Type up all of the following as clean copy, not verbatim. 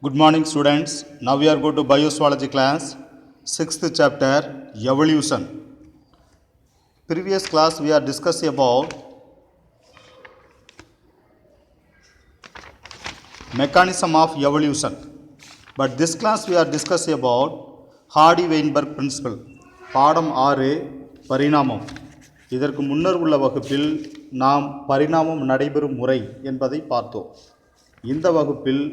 Good morning students. Now we are going to Biozoology class, 6th chapter, Evolution. Previous class we are discussing about mechanism of evolution. But this class we are discussing about Hardy-Weinberg principle. பாடம் 6 பரிணாமம். இதற்கு முன்னர் உள்ள வகுப்பில் நாம் பரிணாமம் நடைபெறும் முறை என்பதை பார்த்தோம். இந்த வகுப்பில்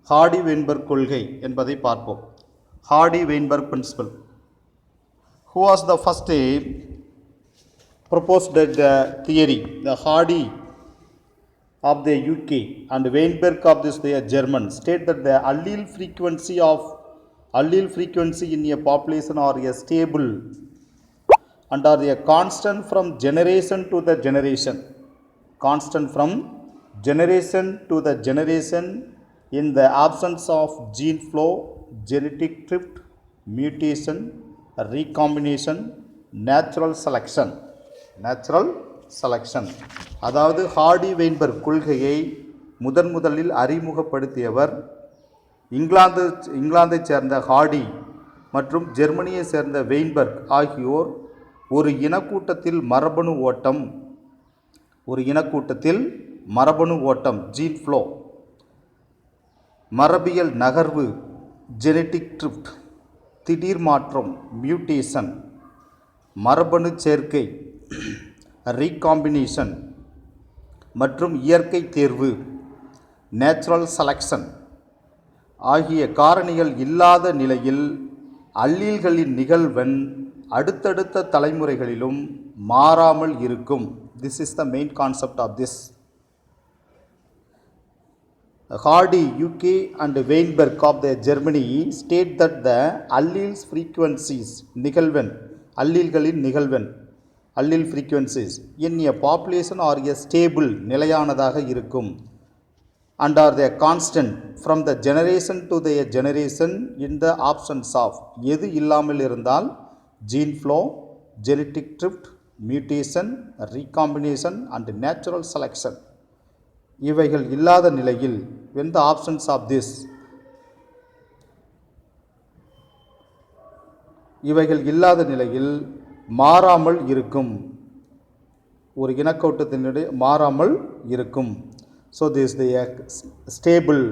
Hardy-Weinberg கொள்கை என்பதை பார்ப்போம். Hardy-Weinberg principle. Who was the first proposed the theory? The Hardy of the UK and Weinberg of this the German state that the allele frequency in a population are a stable and are a constant from generation to the generation. Constant from generation to the generation in the absence of gene flow, genetic drift, mutation, recombination, natural selection. அதாவது Hardy-Weinberg கொள்கையை முதலில் அறிமுகப்படுத்தியவர் இங்கிலாந்தைச் சேர்ந்த Hardy மற்றும் ஜெர்மனியை சேர்ந்த Weinberg ஆகியோர் ஒரு இனக்கூட்டத்தில் மரபணு ஓட்டம் ஜீன் ஃப்ளோ, மரபியல் நகர்வு ஜெனட்டிக் ட்ரிஃப்ட், திடீர் மாற்றம் மியூட்டேஷன், மரபணு சேர்க்கை ரீகாம்பினேஷன் மற்றும் இயற்கை தேர்வு நேச்சுரல் செலக்ஷன் ஆகிய காரணிகள் இல்லாத நிலையில் அல்லீல்களின் நிகழ்வெண் அடுத்தடுத்த தலைமுறைகளிலும் மாறாமல் இருக்கும். This is the main concept of this. Hardy UK and Weinberg of the Germany state that the alleles frequencies allele frequencies in a population are a stable நிலையானதாக இருக்கும் and are the constant from the generation to the generation in the absence of எது இல்லாமல் இருந்தால் gene flow, genetic drift, mutation, recombination and natural selection இவைகள் இல்லாத நிலையில் when the absence of this இவைகள் இல்லாத நிலையில் மாறாமல் இருக்கும், ஒரு இனக்கூட்டத்தினுடைய மாறாமல் இருக்கும். So this the stable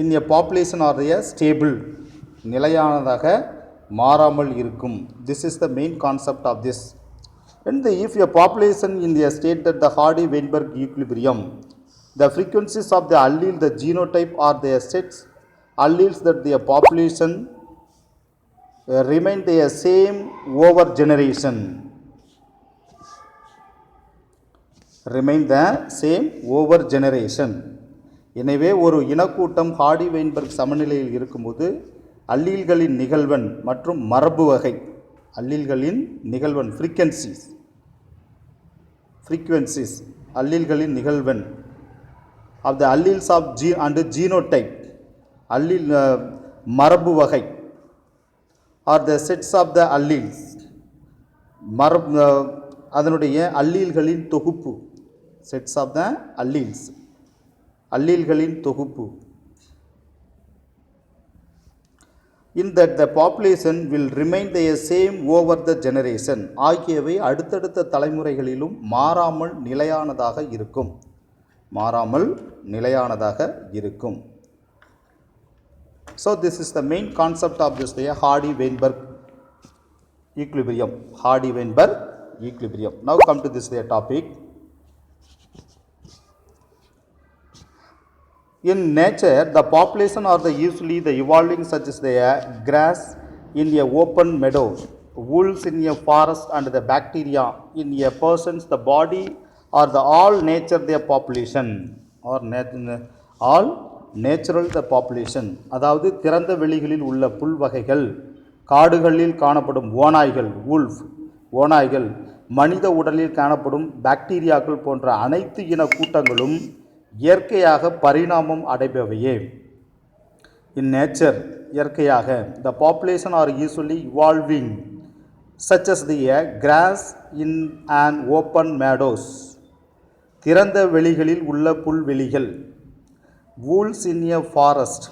in a population or a stable நிலையானதாக மாறாமல் இருக்கும். This is the main concept of this. And if a population in the state that the Hardy-Weinberg equilibrium, the frequencies of the allele, the genotype or the sets alleles that the population remain the same over generation. எனவே ஒரு இனக்கூட்டம் Hardy-Weinberg சமநிலையில் இருக்கும்போது அல்லீல்களின் நிகழ்வெண் மற்றும் மரபு வகை அல்லீல்களின் நிகழ்வெண் frequencies அல்லீல்களின் நிகழ்வெண் of the alleles of and genotype allele மரபு வகை or the sets of the alleles அதனுடைய அல்லீல்களின் தொகுப்பு sets of the alleles அல்லீல்களின் தொகுப்பு in that the population will remain the same over the generation ஆகியவை அடுத்தடுத்த தலைமுறைகளிலும் மாறாமல் நிலையானதாக இருக்கும். So this is the main concept of this Hardy-Weinberg equilibrium. Now come to this topic. In nature, the population are usually the evolving such as the grass in a open meadow, wolves in a forest and the bacteria in a person's the body or the all nature their population or all natural the population. அதாவது திறந்த வெளிகளில் உள்ள புல் வகைகள், காடுகளில் காணப்படும் ஓநாய்கள், மனித உடலில் காணப்படும் பாக்டீரியாக்கள் போன்ற அனைத்து இன கூட்டங்களும் இயற்கையாக பரிணாமம் அடைபவையே. In nature, இயற்கையாக the population are usually evolving such as the grass in an open meadows, திறந்த வெளிகளில் உள்ள புல்வெளிகள், wolves in a forest,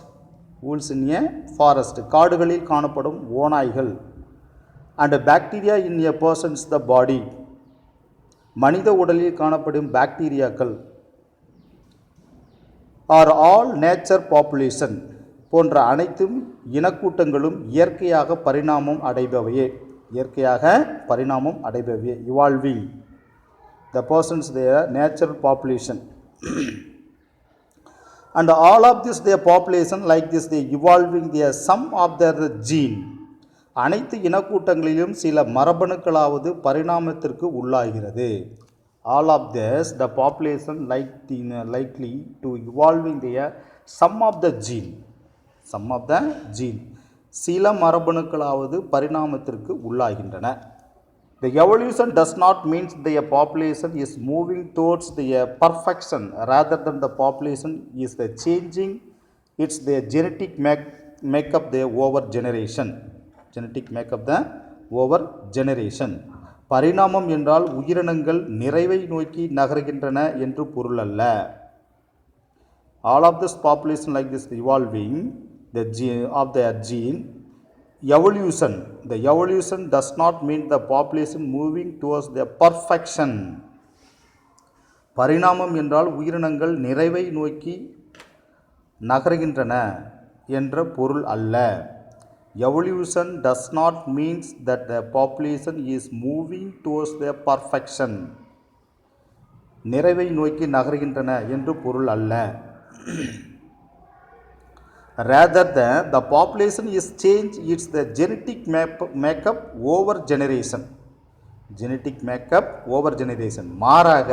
wolves in a forest, காடுகளில் காணப்படும் ஓநாய்கள். And bacteria in a person's the body, மனித உடலில் காணப்படும் பாக்டீரியாக்கள். Are all nature population, போன்ற அனைத்தும் இனக்கூட்டங்களும் இயற்கையாக பரிணாமம் அடைபவையே. evolving. The persons their natural population. And all of this their population like this they evolving their some of their gene. அனைத்து இனக்கூட்டங்களிலும் சில மரபணுக்களாவது பரிணாமத்திற்கு உள்ளாகிறது. All of this the population likely to evolving their some of the gene. சில மரபணுக்களாவது பரிணாமத்திற்கு உள்ளாகின்றன. The evolution does not mean the population is moving towards the perfection, rather than the population is the changing its their genetic makeup the over generation. பரிணாமம் என்றால் உயிரினங்கள் நிறைவை நோக்கி நகர்கின்றன என்று பொருள் அல்ல. All of this population like this evolving the gene of their gene. Evolution. The evolution does not mean the population moving towards the perfection. பரிணாமம் என்றால் உயிரினங்கள் நிறைவை நோக்கி நகர்கின்றன என்ற பொருள் அல்ல. Evolution does not mean that the population is moving towards the perfection. நிறைவை நோக்கி நகர்கின்றன என்று பொருள் அல்ல. Rather than the population is changed its the genetic makeup over generation. மாறாக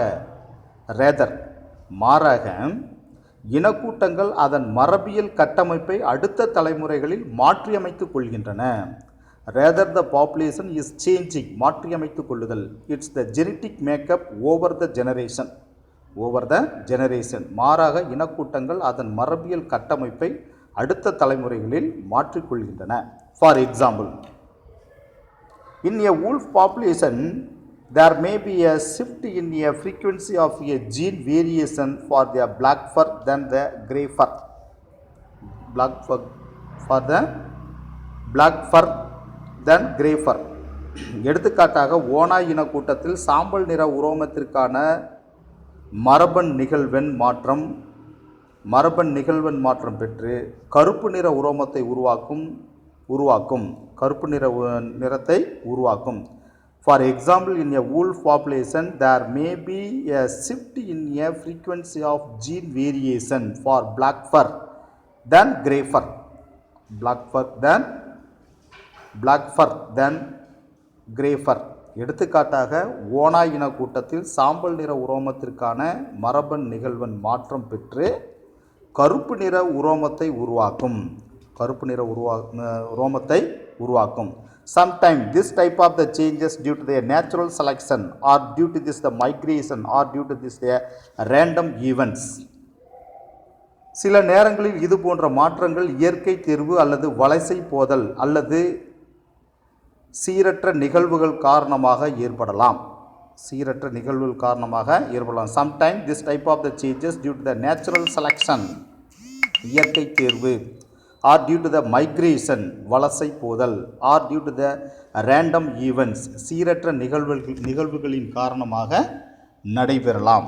இனக்கூட்டங்கள் அதன் மரபியல் கட்டமைப்பை அடுத்த தலைமுறைகளில் மாற்றியமைத்துக் கொள்கின்றன. Rather the population is changing, மாற்றியமைத்துக் கொள்ளுதல். It's the genetic makeup over the generation. மாறாக இனக்கூட்டங்கள் அதன் மரபியல் கட்டமைப்பை அடுத்த தலைமுறைகளில் மாற்றிக்கொள்கின்றன. For example, in a wolf population, there may be a shift in a frequency of a gene variation for the black fur than the grey fur. எடுத்துக்காட்டாக ஓநாய் இனக்கூட்டத்தில் சாம்பல் நிற உரோமத்திற்கான மரபன் நிகழ்வெண் மாற்றம் பெற்று கருப்பு நிற உரோமத்தை உருவாக்கும். For example, in a wolf population, there may be a shift in a frequency of gene variation for black fur than grey fur. எடுத்துக்காட்டாக ஓநாய் இன கூட்டத்தில் சாம்பல் நிற உரோமத்திற்கான மரபன் நிகழ்வெண் மாற்றம் பெற்று கருப்பு நிற உரோமத்தை உருவாக்கும். Sometimes this type of the changes due to their natural selection or due to this the migration or due to this their random events. சில நேரங்களில் இது போன்ற மாற்றங்கள் இயற்கை தேர்வு அல்லது வலசை போதல் அல்லது சீரற்ற நிகழ்வுகள் காரணமாக ஏற்படலாம். Sometimes this type of the changes due to the natural selection, இயற்கை தேர்வு, or due to the migration, வலசை போதல், or due to the random events, சீரற்ற நிகழ்வுகளின் காரணமாக நடைபெறலாம்.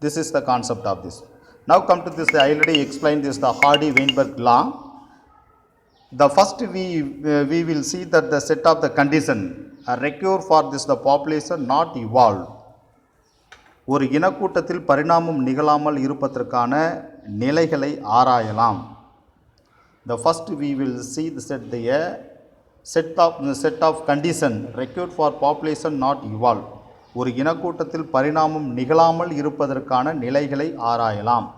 This is the concept of this. Now come to this, I already explained this, the Hardy-Weinberg law. The first we will see that the set of the condition require for this the population not evolve. ஒரு இனக்கூட்டத்தில் பரிணாமம் நிகழாமல் இருப்பதற்கான நிலைகளை ஆராயலாம். The first we will see the set of condition required for population not evolve. ஒரு இனக்கூட்டத்தில் பரிணாமம் நிகழாமல் இருப்பதற்கான நிலைகளை ஆராயலாம்.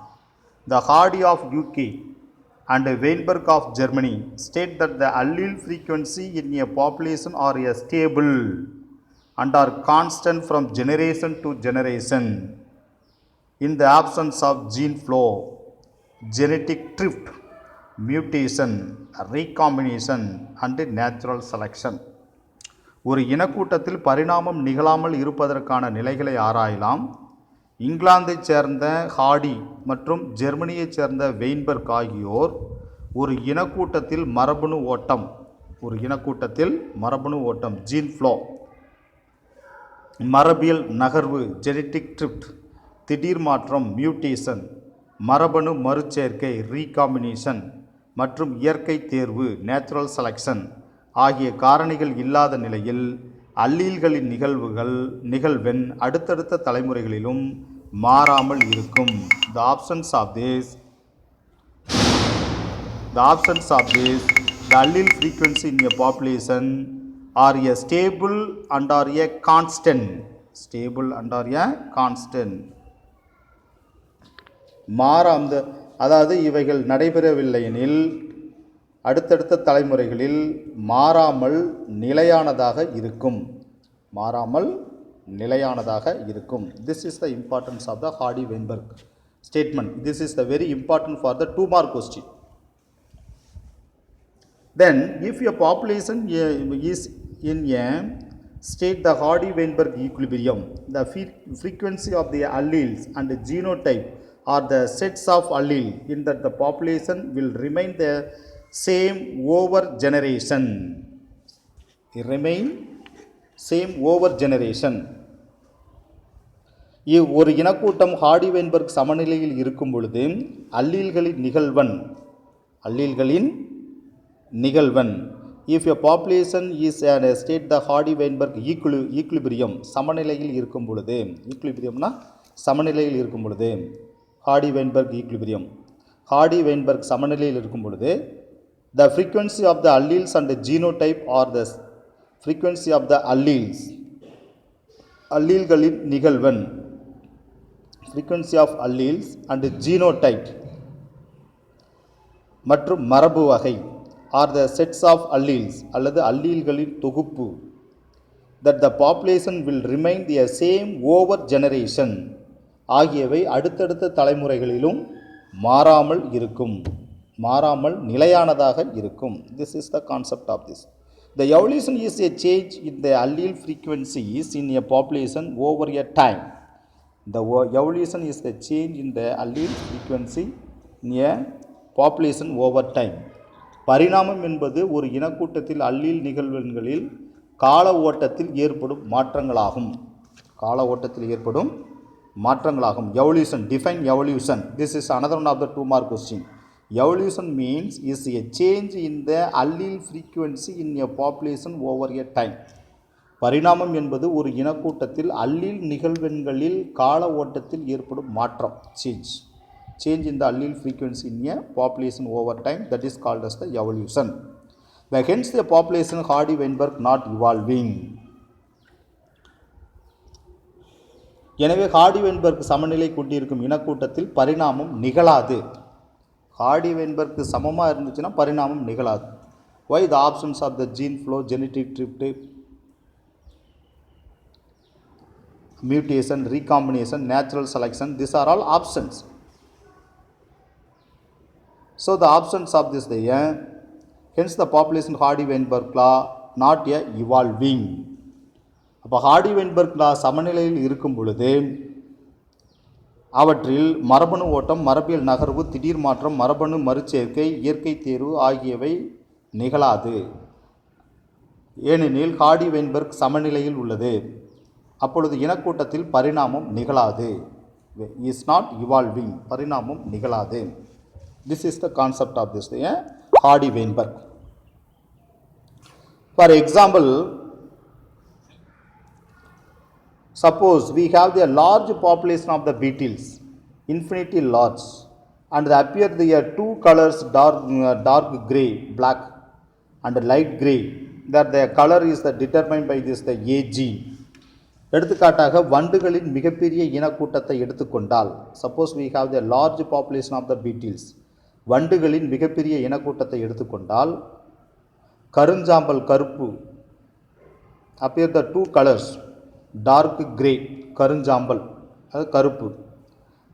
The Hardy of UK and Weinberg of Germany state that the allele frequency in a population are stable and are constant from generation to generation in the absence of gene flow, genetic drift, mutation, recombination and natural selection. ஒரு இனக்கூட்டத்தில் பரிணாமம் நிகழாமல் இருப்பதற்கான நிலைகளை ஆராயலாம். இங்கிலாந்தைச் சேர்ந்த Hardy மற்றும் ஜெர்மனியைச் சேர்ந்த Weinberg ஆகியோர் ஒரு இனக்கூட்டத்தில் மரபணு ஓட்டம் ஜீன் ஃப்ளோ, மரபியல் நகர்வு ஜெனடிக் ட்ரிப்ட், திடீர் மாற்றம் மியூட்டேஷன், மரபணு மறுசேர்க்கை ரீகாம்பினேஷன் மற்றும் இயற்கை தேர்வு நேச்சுரல் செலெக்ஷன் ஆகிய காரணிகள் இல்லாத நிலையில் அல்லீல்களின் நிகழ்வெண் அடுத்தடுத்த தலைமுறைகளிலும் மாறாமல் இருக்கும். The absence of this, the allele frequency in a population are a stable and are a constant. அதாவது இவைகள் நடைபெறவில்லை எனில் அடுத்தடுத்த தலைமுறைகளில் மாறாமல் நிலையானதாக இருக்கும். This is the importance of the Hardy-Weinberg statement. This is the very important for the 2-mark question. Then if a population is in a state the Hardy-Weinberg equilibrium, the frequency of the alleles and the genotype or the sets of allele in that the population will remain the same over generation. ஒரு இனக்கூட்டம் Hardy-Weinberg சமநிலையில் இருக்கும் பொழுது அல்லீல்களின் நிகழ்வெண் if a population is at a state the Hardy-Weinberg equilibrium சமநிலையில் இருக்கும் பொழுது, Hardy-Weinberg சமநிலையில் இருக்கும் பொழுது the frequency of the alleles and the genotype or the frequency of the அல்லீல்களின் நிகழ்வெண் frequency of alleles and genotype மற்றும் மரபு வகை or the sets of alleles அல்லது அல்லீல்களின் தொகுப்பு that the population will remain the same over generation ஆகியவை அடுத்தடுத்த தலைமுறைகளிலும் மாறாமல் நிலையானதாக இருக்கும். This is the concept of this. The evolution is a change in the allele frequencies in a population over a time. The evolution is the change in the allele frequency in a population over time. பரிணாமம் என்பது ஒரு இனக்கூட்டத்தில் allele நிகழ்வெண்களில் கால ஓட்டத்தில் ஏற்படும் மாற்றங்களாகும். Evolution, define evolution. This is another one of the 2-mark question. Evolution means is a change in the allele frequency in a population over a time. பரிணாமம் என்பது ஒரு இனக்கூட்டத்தில் allele நிகழ்வெண்களில் கால ஓட்டத்தில் ஏற்படும் மாற்றம் change in the allele frequency in a population over time, that is called as the evolution. Hence the population Hardy-Weinberg not evolving. எனவே Hardy-Weinberg சமநிலை கொண்டிருக்கும் இனக்கூட்டத்தில் பரிணாமம் நிகழாது. ஹார்டி-வெயின்பெர்க் சமமாக இருந்துச்சுன்னா பரிணாமம் நிகழாது. Why? The absence of the gene flow, genetic drift, mutation, recombination, natural selection, these are all absence. So the absence of this hence the population Hardy-Weinberg law not a evolving. அப்போ Hardy-Weinberg லா சமநிலையில் இருக்கும் பொழுது அவற்றில் மரபணு ஓட்டம், மரபியல் நகர்வு, திடீர் மாற்றம், மரபணு மறுசேர்க்கை, இயற்கை தேர்வு ஆகியவை நிகழாது. ஏனெனில் ஹார்டி-வெயின்பெர்க் சமநிலையில் உள்ளது. அப்பொழுது இனக்கூட்டத்தில் பரிணாமம் நிகழாது. இஸ் நாட் இவால்விங், பரிணாமம் நிகழாது. This is the concept of this Hardy-Weinberg. For example, suppose we have the large population of the beetles, infinitely large, and they appear there 2 colors, dark gray, black, and light gray, that the color is determined by this the A gene. எடுத்துக்காட்டாக வண்டுகளின் மிகப்பெரிய இனக்கூட்டத்தை எடுத்துக்கொண்டால், suppose we have the large population of the beetles, வண்டுகளின் மிகப்பெரிய இனக்கூட்டத்தை எடுத்துக்கொண்டால் கருஞ்சாம்பல் கருப்பு, appear the 2 colors, dark grey கருஞ்சாம்பல் அது கருப்பு,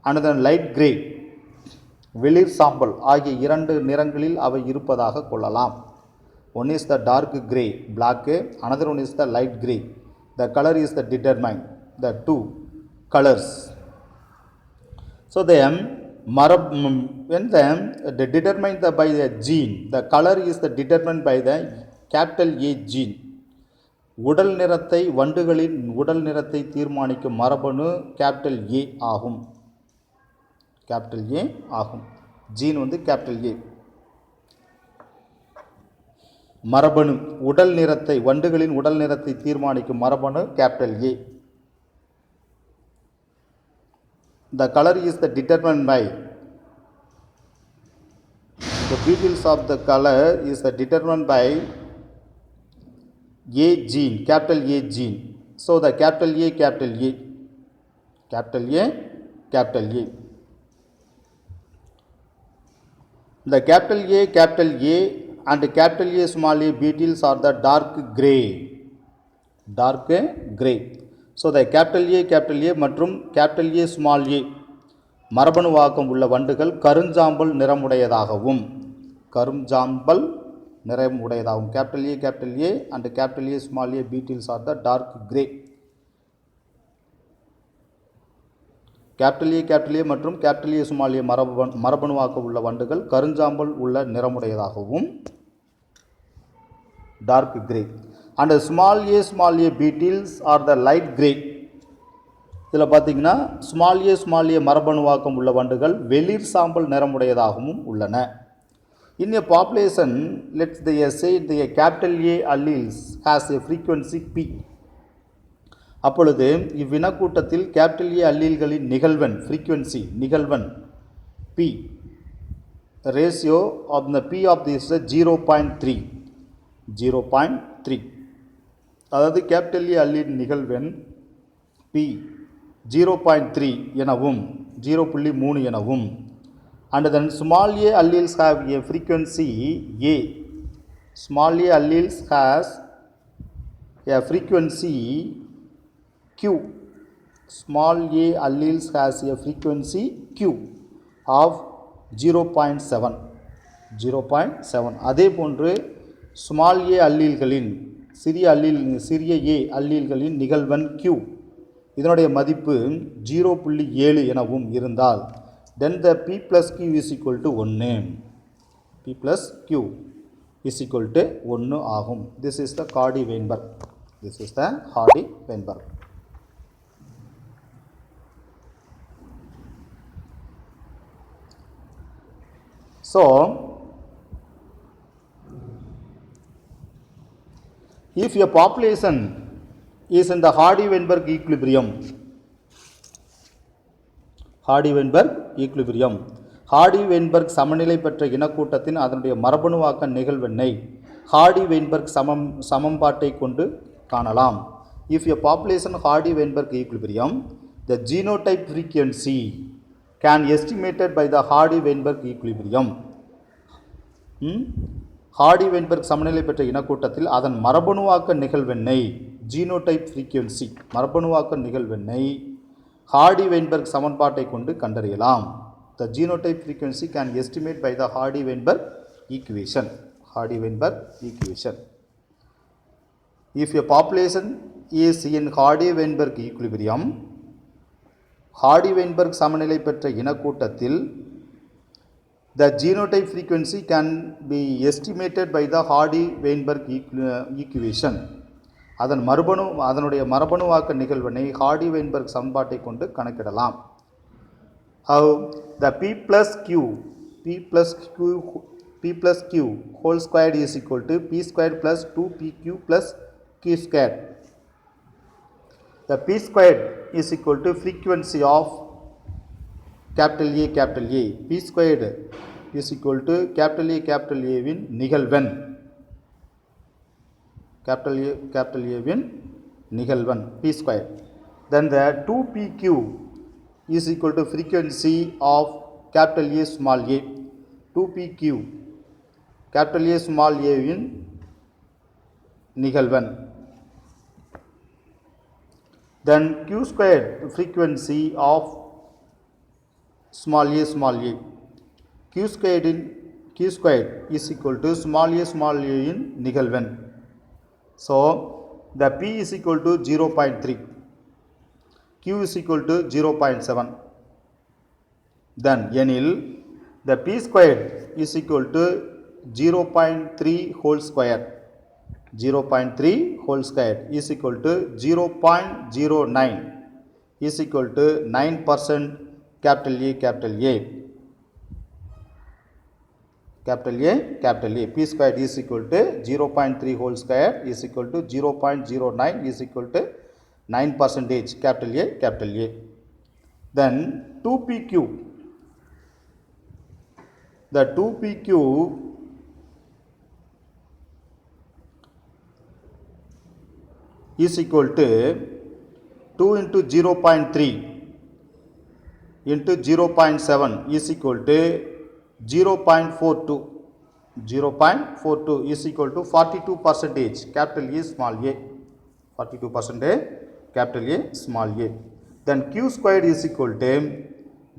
and then light grey வெளிர் சாம்பல் ஆகிய 2 நிறங்களில் அவை இருப்பதாக கொள்ளலாம். One is the dark grey black, another one is the light grey. The color is determined, the 2 colors So when the determined by the gene, the color is determined by the capital A gene. உடல் நிறத்தை வண்டுகளின் உடல் நிறத்தை தீர்மானிக்கும் மரபணு capital A ஆகும். Capital A ஆகும். Gene capital A. மரபணு உடல் நிறத்தை வண்டுகளின் உடல் நிறத்தை தீர்மானிக்கும் மரபணு capital A. The color is determined by the details of the color is determined by A gene, capital A gene. So the capital A, capital A, capital A, capital A. The capital A and capital A small a beetles are the dark gray. Dark gray. So the capital A மற்றும் capital A small a மரபணு வாக்கம் உள்ள வண்டுகள் கருஞ்சாம்பல் நிறமுடையதாகவும் capital A and capital A small a beetles are the dark gray. capital A மற்றும் capital A small a மரபணு வாக்கம் உள்ள வண்டுகள் கருஞ்சாம்பல் உள்ள நிறமுடையதாகவும் dark gray. And small a beetles are the light gray. இதில் பார்த்தீங்கன்னா small a மரபணு வாக்கம் உள்ள வண்டுகள் வெளிர் சாம்பல் நிறமுடையதாகவும் உள்ளன. In a population, let's say the capital A alleles has a frequency P. அப்பொழுது இவ்வினக்கூட்டத்தில் கேபிட்டல் ஏ அல்லீல்களின் நிகழ்வெண் frequency நிகழ்வெண் P ratio of the P of this 0.3. அதாவது கேபிட்டல் ஏ அல்லீல் நிகழ்வெண் P 0.3 எனவும் 0.3 எனவும். And then small a alleles have a frequency A. Small a alleles has a frequency Q. Small a alleles has a frequency Q of 0.7. அதே போன்று small a அல்லீல்களின் சிறிய a அல்லீல்களின் நிகழ்வெண் Q இதனுடைய மதிப்பு 0.7 எனவும் இருந்தால் then the P plus Q is equal to 1. P plus Q is equal to 1 ஆகும். This is the Hardy-Weinberg. So if a population is in the Hardy-Weinberg equilibrium, Hardy-Weinberg சமநிலை பெற்ற இனக்கூட்டத்தின் அதனுடைய மரபணுவாக்க நிகழ்வெண்ணை Hardy-Weinberg சமன்பாட்டை கொண்டு காணலாம். If a population Hardy-Weinberg equilibrium, the genotype frequency can estimated by the Hardy-Weinberg equilibrium. Hardy-Weinberg சமநிலை பெற்ற இனக்கூட்டத்தில் அதன் மரபணுவாக்க நிகழ்வெண்ணை ஜீனோடைப் ஃப்ரீக்வன்சி மரபணுவாக்க நிகழ்வெண்ணை Hardy-Weinberg சமன்பாட்டை கொண்டு கண்டறியலாம். The genotype frequency can estimate by the Hardy-Weinberg equation. If a population is in Hardy-Weinberg equilibrium, Hardy-Weinberg சமநிலை பெற்ற இனக்கூட்டத்தில் the genotype frequency can be estimated by the Hardy-Weinberg equation. அதனுடைய மரபணுவாக்க நிகழ்வெண்ணை Hardy-Weinberg சமன்பாட்டை கொண்டு கணக்கிடலாம். How the P plus Q whole squared is equal to P squared plus 2PQ plus Q squared. The P squared is equal to frequency of capital A. P squared is equal to capital A வின் நிகழ்வெண். capital A வின் நிகழ்வெண் P squared. Then the 2PQ is equal to frequency of capital A small a. 2PQ capital A small a வின் நிகழ்வெண். Then Q squared frequency of small a. Q squared is equal to small a in நிகழ்வெண். So the P is equal to 0.3, Q is equal to 0.7. then எனில் the p squared is equal to 0.3 whole square 0.3 whole square is equal to 0.09 is equal to 9% capital A capital A capital A capital A p squared is equal to 0.3 whole square is equal to 0.09 is equal to 9% capital A capital A. Then 2p cube, the 2p cube is equal to 2 into 0.3 into 0.7 is equal to 0.42 0.42 is equal to 42% capital A small a 42% capital A small a. Then q squared is equal to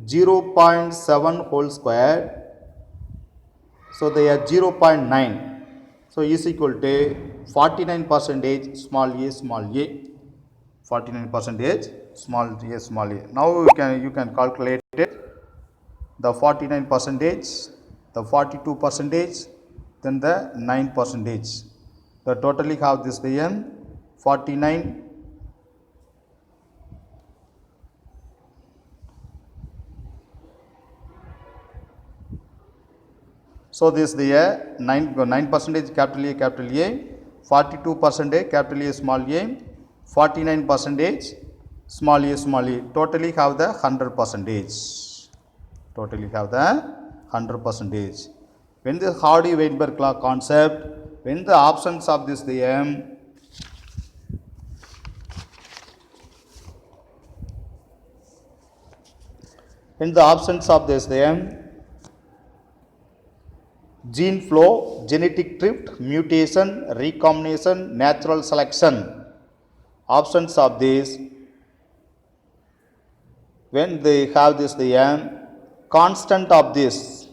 0.7 whole square, so they are 0.9, so is equal to 49% small a small a 49% small a small a. Now you can calculate it, the 49%, the 42%, then the 9%. The totally have this the 49. So this the 9% capital A capital A, 42% capital A small a, 49% small a small a. Totally have the 100%. Totally have the 100%. When the Hardy-Weinberg law concept, when the options of this the when the options of this the gene flow, genetic drift, mutation, recombination, natural selection. Options of this, when they have this the constant of this,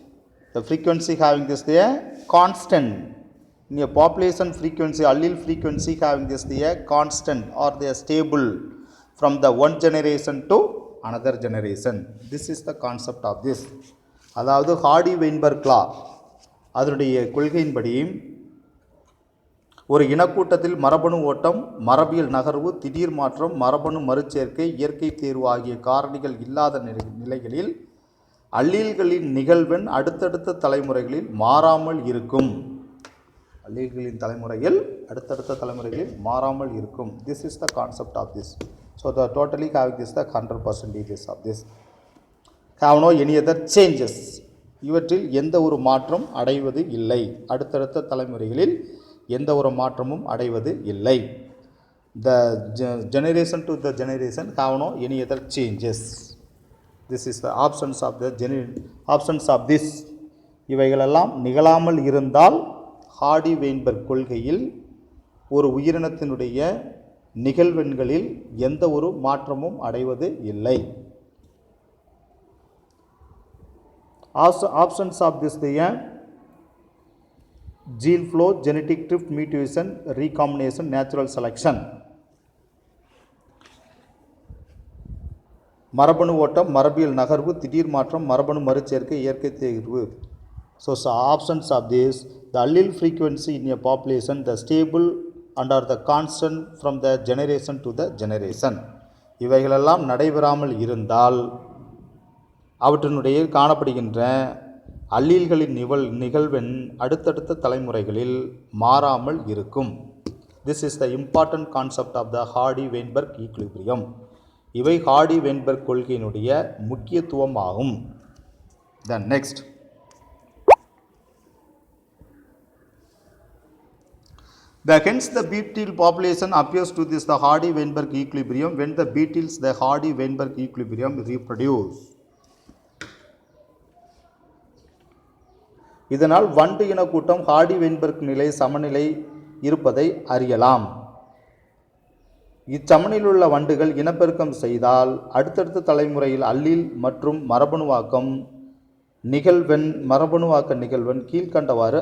the frequency having this the constant in a population frequency, allele frequency having this the constant or they are stable from the one generation to another generation. This is the concept of this. அதாவது Hardy-Weinberg law அதனுடைய கொள்கையின்படி ஒரு இனக்கூட்டத்தில் மரபணு ஓட்டம், மரபியல் நகர்வு, திடீர் மாற்றம், மரபணு மறுச்சேர்க்கை, இயற்கை தேர்வு ஆகிய காரணிகள் இல்லாத நிலைகளில் அல்லீல்களின் நிகழ்வெண் அடுத்தடுத்த தலைமுறைகளில் மாறாமல் இருக்கும். அல்லீல்களின் தலைமுறையில் அடுத்தடுத்த தலைமுறைகளில் மாறாமல் இருக்கும். This is the concept of this. So the totally having this the 100% of this. Have no any other changes. இவற்றில் எந்த ஒரு மாற்றம் அடைவது இல்லை. அடுத்தடுத்த தலைமுறைகளில் எந்த ஒரு மாற்றமும் அடைவது இல்லை. The generation to the generation have no any other changes. This is the options of the options of this. இவைகளெல்லாம் நிகழாமல் இருந்தால் ஹார்டி-வெயின்பெர்க் கொள்கையில் ஒரு உயிரினத்தினுடைய நிகழ்வெண்களில் எந்த ஒரு மாற்றமும் அடைவது இல்லை. Options of this the gene flow, genetic drift, mutation, recombination, natural selection. மரபணு ஓட்டம், மரபியல் நகர்வு, திடீர் மாற்றம், மரபணு மறுச்சேர்க்கை, இயற்கை தேர்வு. So options of this, the allele frequency in a population, the stable and are the constant from the generation to the generation. இவைகளெல்லாம் நடைபெறாமல் இருந்தால் அவற்றினுடைய காணப்படுகின்ற அல்லீல்களின் நிகழ்வெண் அடுத்தடுத்த தலைமுறைகளில் மாறாமல் இருக்கும். This is the important concept of the Hardy-Weinberg equilibrium. இவை Hardy-Weinberg கொள்கையினுடைய முக்கியத்துவம் ஆகும். Then next, hence the beetle population appears to this the Hardy-Weinberg equilibrium when the beetles the Hardy-Weinberg equilibrium reproduce. இதனால் வண்டு இனக்கூட்டம் Hardy-Weinberg நிலை சமநிலை இருப்பதை அறியலாம். இச்சமநிலையுள்ள வண்டுகள் இனப்பெருக்கம் செய்தால் அடுத்தடுத்த தலைமுறையில் அல்லீல் மற்றும் மரபணுவாக்க நிகழ்வெண் கீழ்கண்டவாறு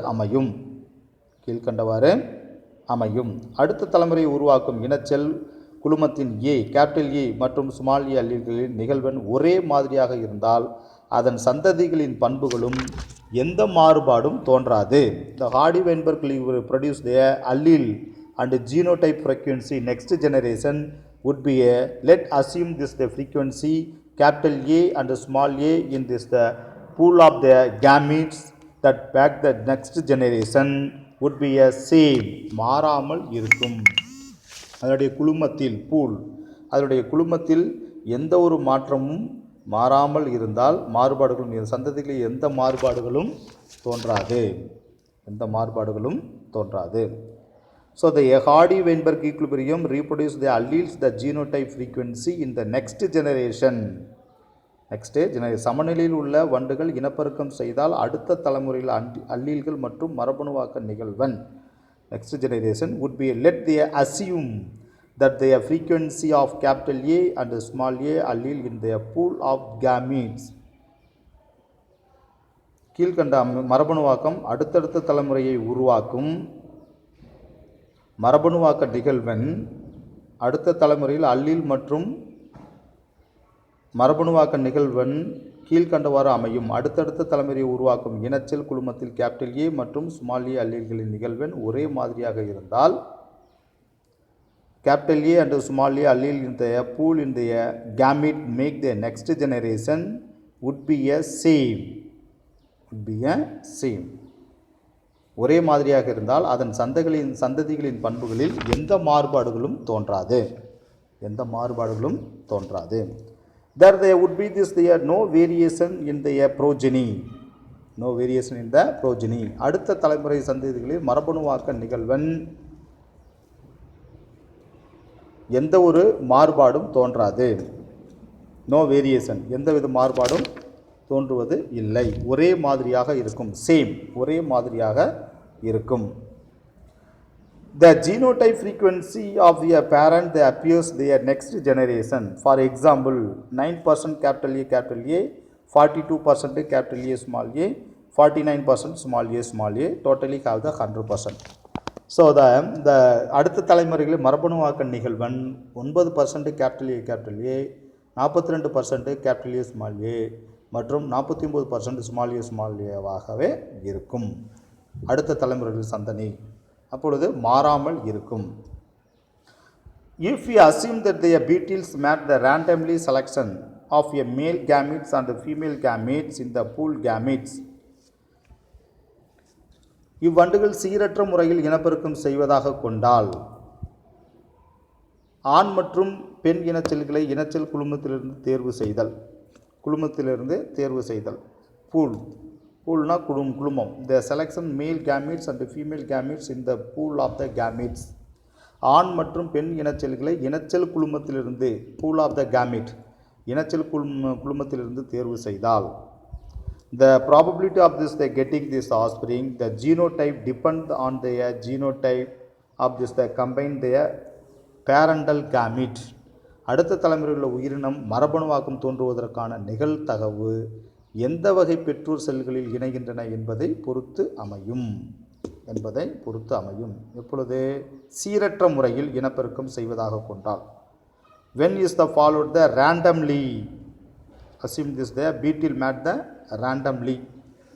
அமையும். அடுத்த தலைமுறையை உருவாக்கும் இனச்செல் குழுமத்தின் ஏ கேபிட்டல் ஏ மற்றும் ஸ்மால் ஏ அல்லீல்களின் நிகழ்வெண் ஒரே மாதிரியாக இருந்தால் அதன் சந்ததிகளின் பண்புகளும் எந்த மாறுபாடும் தோன்றாது. The Hardy-Weinberg produced the allele and genotype frequency next generation would be a, let assume this the frequency capital A and small a in this the pool of the gametes that back the next generation would be a same, மாறாமல் இருக்கும். அதனுடைய குழுமத்தில் pool அதனுடைய குழுமத்தில் எந்த ஒரு மாற்றமும் மாறாமல் இருந்தால் மாறுபாடுகளும் சந்ததிகளில் எந்த மாறுபாடுகளும் தோன்றாது. So the Hardy-Weinberg equilibrium reproduces the alleles the genotype frequency in the next generation. சமநிலையில் உள்ள வண்டுகள் இனப்பெருக்கம் செய்தால் அடுத்த தலைமுறையில் அல்லீல்கள் மற்றும் மரபணுவாக்க நிகழ்வன் next generation would be let they assume that the frequency of capital A and small a allele in their pool of gametes. கீழ்கண்ட மரபணுவாக்கம் அடுத்தடுத்த தலைமுறையை உருவாக்கும் மரபணுவாக்க நிகழ்வெண் அடுத்த தலைமுறையில் அல்லீல் மற்றும் மரபணுவாக்க நிகழ்வெண் கீழ்கண்டவாறு அமையும். அடுத்தடுத்த தலைமுறையை உருவாக்கும் இனச்செல் குழுமத்தில் கேபிட்டல் ஏ மற்றும் ஸ்மால் ஏ அல்லீல்களின் நிகழ்வெண் ஒரே மாதிரியாக இருந்தால் capital A and small a allele in the pool in the gamete make the next generation would be a same. ஒரே மாதிரியாக இருந்தால் அதன் சந்ததிகளின் பண்புகளில் எந்த மாறுபாடுகளும் தோன்றாது. There would be no variation in the progeny. அடுத்த தலைமுறை சந்ததிகளில் மரபணுவாக்க நிகழ்வன் எந்த ஒரு மாறுபாடும் தோன்றாது. நோ வேரியேஷன், எந்தவித மாறுபாடும் தோன்றுவது இல்லை, ஒரே மாதிரியாக இருக்கும். ஒரே மாதிரியாக இருக்கும். The genotype frequency of a parent that appears their next generation. For example, 9% capital A, 42% capital A small a, 49% small a, totally have the 100%. So இந்த அடுத்த தலைமுறைகளில் மரபணுவாக்க நிகழ்வன் 9% capital A, 42% capital A small A மற்றும் 49% small ஏவாகவே இருக்கும். அடுத்த தலைமுறைகளில் சந்தனி அப்பொழுது மாறாமல் இருக்கும். If we assume that the beetles made the randomly selection of a male gametes and female gametes in the pool gametes, இவ்வண்டுகள் சீரற்ற முறையில் இனப்பெருக்கம் செய்வதாக கொண்டால் ஆண் மற்றும் பெண் இனச்செல்களை இனச்செல் குழுமத்திலிருந்து தேர்வு செய்தல். பூல்னா குழுமம். The selection male gametes and female gametes in the pool of the gametes. ஆண் மற்றும் பெண் இனச்செல்களை இனச்செல் குழுமத்திலிருந்து pool of the gamete இனச்செல் குழுமத்திலிருந்து தேர்வு செய்தால் the probability of getting this offspring, the genotype depend on the genotype of the combined their parental gamete. அடுத்த தலைமுறையில் உள்ள உயிரினம் மரபணுவாக்கம் தோன்றுவதற்கான நிகழ்தகவு எந்த வகை பெற்றோர் செல்களில் இணைகின்றன என்பதை பொறுத்து அமையும். எப்பொழுது சீரற்ற முறையில் இனப்பெருக்கம் செய்வதாக கொண்டால். when is the followed the randomly, assume this the beetle made the randomly,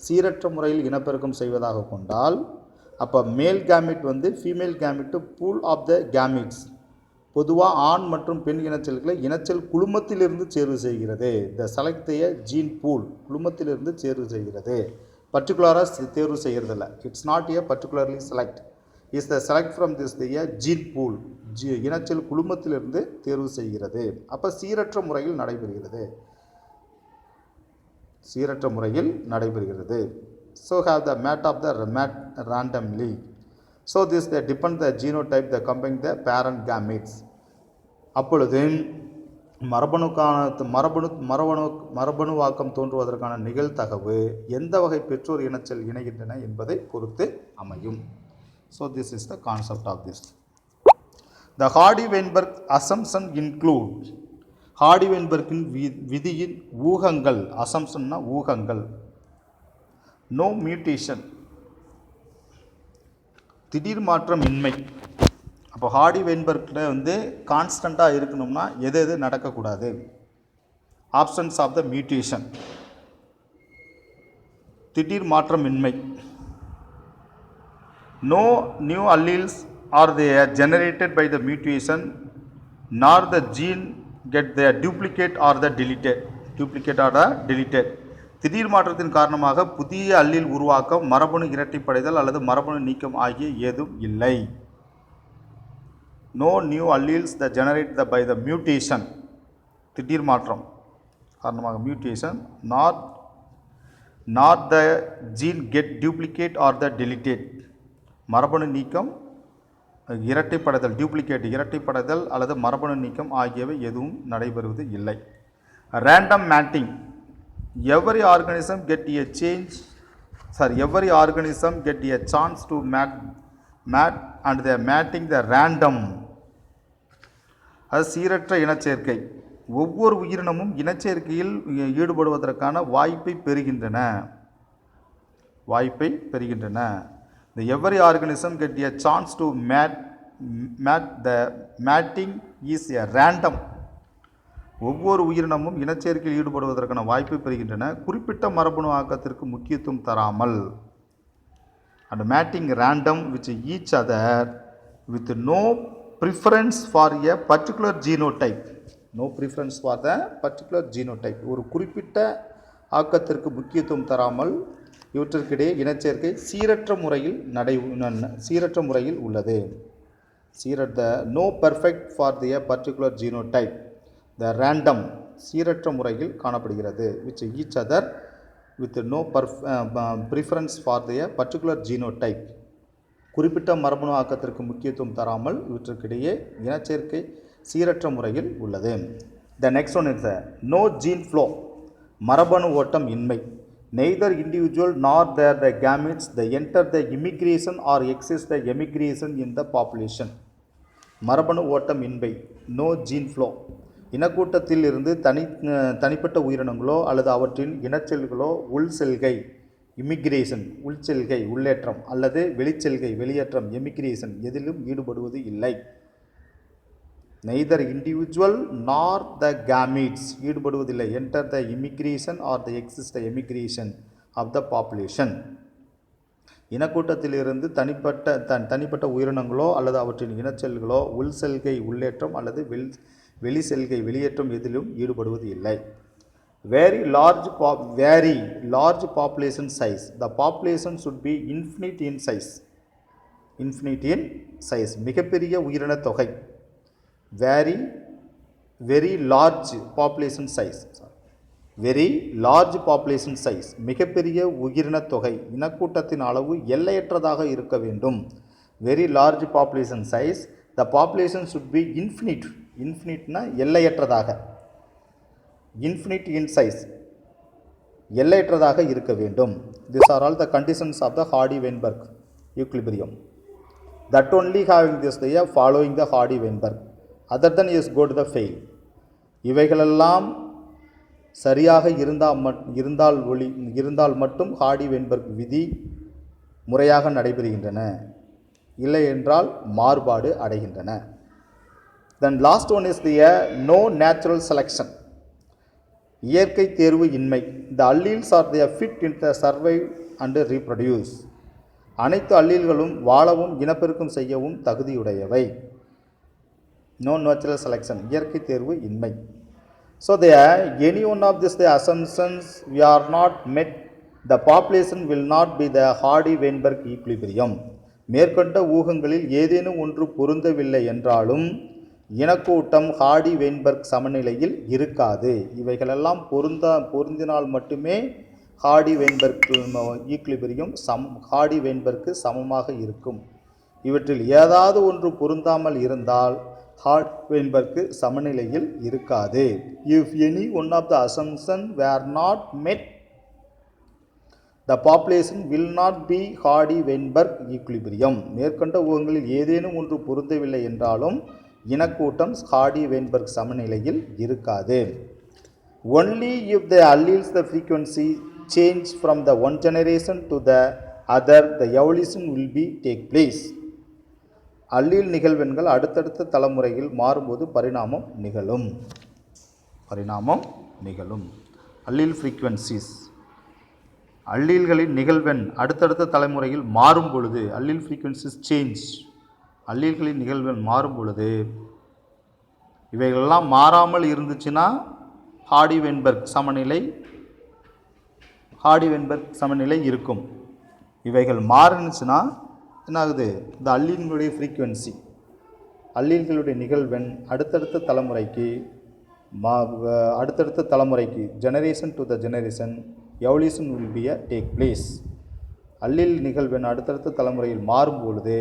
சீரற்ற முறையில் இனப்பெருக்கம் செய்வதாக கொண்டால் அப்போ male gamete female gamete pool of the gametes பொதுவாக ஆண் மற்றும் பெண் இனச்செல்களை இனச்செல் குழுமத்திலிருந்து தேர்வு செய்கிறது. The select the gene pool குழுமத்திலிருந்து தேர்வு செய்கிறது, பர்டிகுலராக தேர்வு செய்கிறதில்ல. It's not a particularly select, is the select from this the gene pool இனச்செல் குழுமத்திலிருந்து தேர்வு செய்கிறது. அப்போ சீரற்ற முறையில் நடைபெறுகிறது. So have the mat of the mat randomly. So this they depend the genotype the combine the parent gametes. அப்பொழுது மரபணுவாக்கம் தோன்றுவதற்கான நிகழ்தகவு எந்த வகை பெற்றோர் இனச்செல் இணைகின்றன என்பதை பொறுத்து அமையும். So this is the concept of this. The Hardy-Weinberg assumption include Hardy-Weinbergin விதியின் ஊகங்கள். அசம்ஷன்னா ஊகங்கள். நோ மியூட்டேஷன் திடீர் மாற்றம் இன்மை. அப்போ ஹார்டி வெயின்பர்க்கில் வந்து கான்ஸ்டண்ட்டாக இருக்கணும்னா எது எது நடக்கக்கூடாது? ஆப்சன்ஸ் ஆஃப் த மியூட்டேஷன், திடீர் மாற்றமின்மை. No new alleles are there generated by the mutation, nor the gene get their duplicate or the deleted. திடீர் மாற்றத்தின் காரணமாக புதிய அல்லீல் உருவாக்கம், மரபணு இரட்டைப்படைதல் அல்லது மரபணு நீக்கம் ஆகிய ஏதும் இல்லை. No new alleles that generated by the mutation, திடீர் மாற்றம் காரணமாக mutation, nor the gene get duplicate or the deleted, மரபணு நீக்கம், இரட்டைப்படைதல், இரட்டைப்படைதல் அல்லது மரபணு நீக்கம் ஆகியவை எதுவும் நடைபெறுவது இல்லை. Random matting, every organism get a chance to mat and the matting the random. அது சீரற்ற இனச்சேர்க்கை. ஒவ்வொரு உயிரினமும் இனச்சேர்க்கையில் ஈடுபடுவதற்கான வாய்ப்பை பெறுகின்றன. The every organism get a chance to mat. The matting is a random. ஒவ்வொரு உயிரினமும் இனச்சேர்க்கையில் ஈடுபடுவதற்கான வாய்ப்பை பெறுகின்றன, குறிப்பிட்ட மரபணு ஆக்கத்திற்கு முக்கியத்துவம் தராமல். And matting random with each other with no preference for a particular genotype. No preference for the particular genotype. ஒரு குறிப்பிட்ட ஆக்கத்திற்கு முக்கியத்துவம் தராமல் இவற்றிற்கிடையே இனச்சேர்க்கை சீரற்ற முறையில் உள்ளது. No perfect for the particular genotype. The random சீரற்ற முறையில் காணப்படுகிறது. Which each other with no preference for the particular genotype. குறிப்பிட்ட மரபணு ஆக்கத்திற்கு முக்கியத்துவம் தராமல் இவற்றுக்கிடையே இனச்சேர்க்கை சீரற்ற முறையில் உள்ளது. The next one is no gene flow, மரபணு ஓட்டம் இன்மை. Neither individual nor the gametes they enter the immigration or exist the emigration in the population. மரபணு ஓட்டம் இன்மை, no gene flow. இனக்கூட்டத்தில் இருந்து தனிப்பட்ட உயிரினங்களோ அல்லது அவற்றின் இனச்செல்களோ உள்செல்கை இமிக்ரேஷன், உள்செல்கை உள்ளேற்றம் அல்லது வெளிச்செல்கை வெளியேற்றம் எமிக்ரேஷன் எதிலும் ஈடுபடுவது இல்லை. Neither individual nor the gametes ஈடுபடுவதில்லை. Enter the immigration or the exist the emigration of the population. இனக்கூட்டத்திலிருந்து தனிப்பட்ட உயிரினங்களோ அல்லது அவற்றின் இனச்செல்களோ உள்செல்கை உள்ளேற்றம் அல்லது வெளிச்செல்கை வெளியேற்றம் எதிலும் ஈடுபடுவது இல்லை. Very large population size. The population should be infinite in size. மிகப்பெரிய உயிரின தொகை. Very large population size. மிகப்பெரிய உயிரின தொகை. இனக்கூட்டத்தின் அளவு எல்லையற்றதாக இருக்க வேண்டும். Very large population size. The population should be infinite. Infiniteனா எல்லையற்றதாக. Infinite in size, எல்லையற்றதாக இருக்க வேண்டும். These are all the conditions of the Hardy-Weinberg equilibrium. That only having this they are following the Hardy-Weinberg. Other than is go to the fail. இவைகளெல்லாம் சரியாக இருந்தால் மட்டும் Hardy-Weinberg விதி முறையாக நடைபெறுகின்றன, இல்லை என்றால் மாறுபாடு அடைகின்றன. Then last one is the no natural selection. இயற்கை தேர்வு இன்மை. The alleles are they fit in the survive and reproduce. அனைத்து அல்லீல்களும் வாழவும் இனப்பெருக்கம் செய்யவும் தகுதியுடையவை. No natural selection, இயற்கை தேர்வு இன்மை. So there any one of this the assumptions we are not met, the population will not be the Hardy-Weinberg equilibrium. மேற்கண்ட ஊகங்களில் ஏதேனும் ஒன்று பொருந்தவில்லை என்றாலும் இனக்கூட்டம் ஹார்டி-வெயின்பெர்க் சமநிலையில் இருக்காது. இவைகளெல்லாம் பொருந்தினால் மட்டுமே ஹார்டி-வெயின்பெர்க் ஈக்லிபிரியம் ஹார்டி-வெயின்பெர்க்கு சமமாக இருக்கும். இவற்றில் ஏதாவது ஒன்று பொருந்தாமல் இருந்தால் ஹார்டி-வெயின்பெர்க் சமநிலையில் இருக்காது. If any one of the assumptions were not met, the population will not be Hardy-Weinberg equilibrium. மேற்கண்ட ஊகங்களில் ஏதேனும் ஒன்று பொருந்தவில்லை என்றாலும் இனக்கூட்டம் ஹார்டி-வெயின்பெர்க் சமநிலையில் இருக்காது. Only if the alleles the frequency change from the one generation to the other, the evolution will be take place. அல்லீல் நிகழ்வெண்கள் அடுத்தடுத்த தலைமுறையில் மாறும்போது பரிணாமம் நிகழும். அல்லீல் ஃப்ரீக்வன்சிஸ், அல்லீல்களின் நிகழ்வெண் அடுத்தடுத்த தலைமுறையில் மாறும் பொழுது, அல்லீல் ஃப்ரீக்வன்சிஸ் சேஞ்ச், அல்லீல்களின் நிகழ்வெண் மாறும் பொழுது இவைகளெல்லாம் மாறாமல் இருந்துச்சுன்னா ஹார்டி-வெயின்பெர்க் சமநிலை இருக்கும். இவைகள் மாறுனுச்சுன்னா என்ன ஆகுது? இந்த அல்லீல்களுடைய ஃப்ரீக்வன்சி, அல்லீல்களுடைய நிகழ்வெண் அடுத்தடுத்த தலைமுறைக்கு generation to the generation evolution will be take place. அல்லீல் நிகழ்வெண் அடுத்தடுத்த தலைமுறையில் மாறும் பொழுது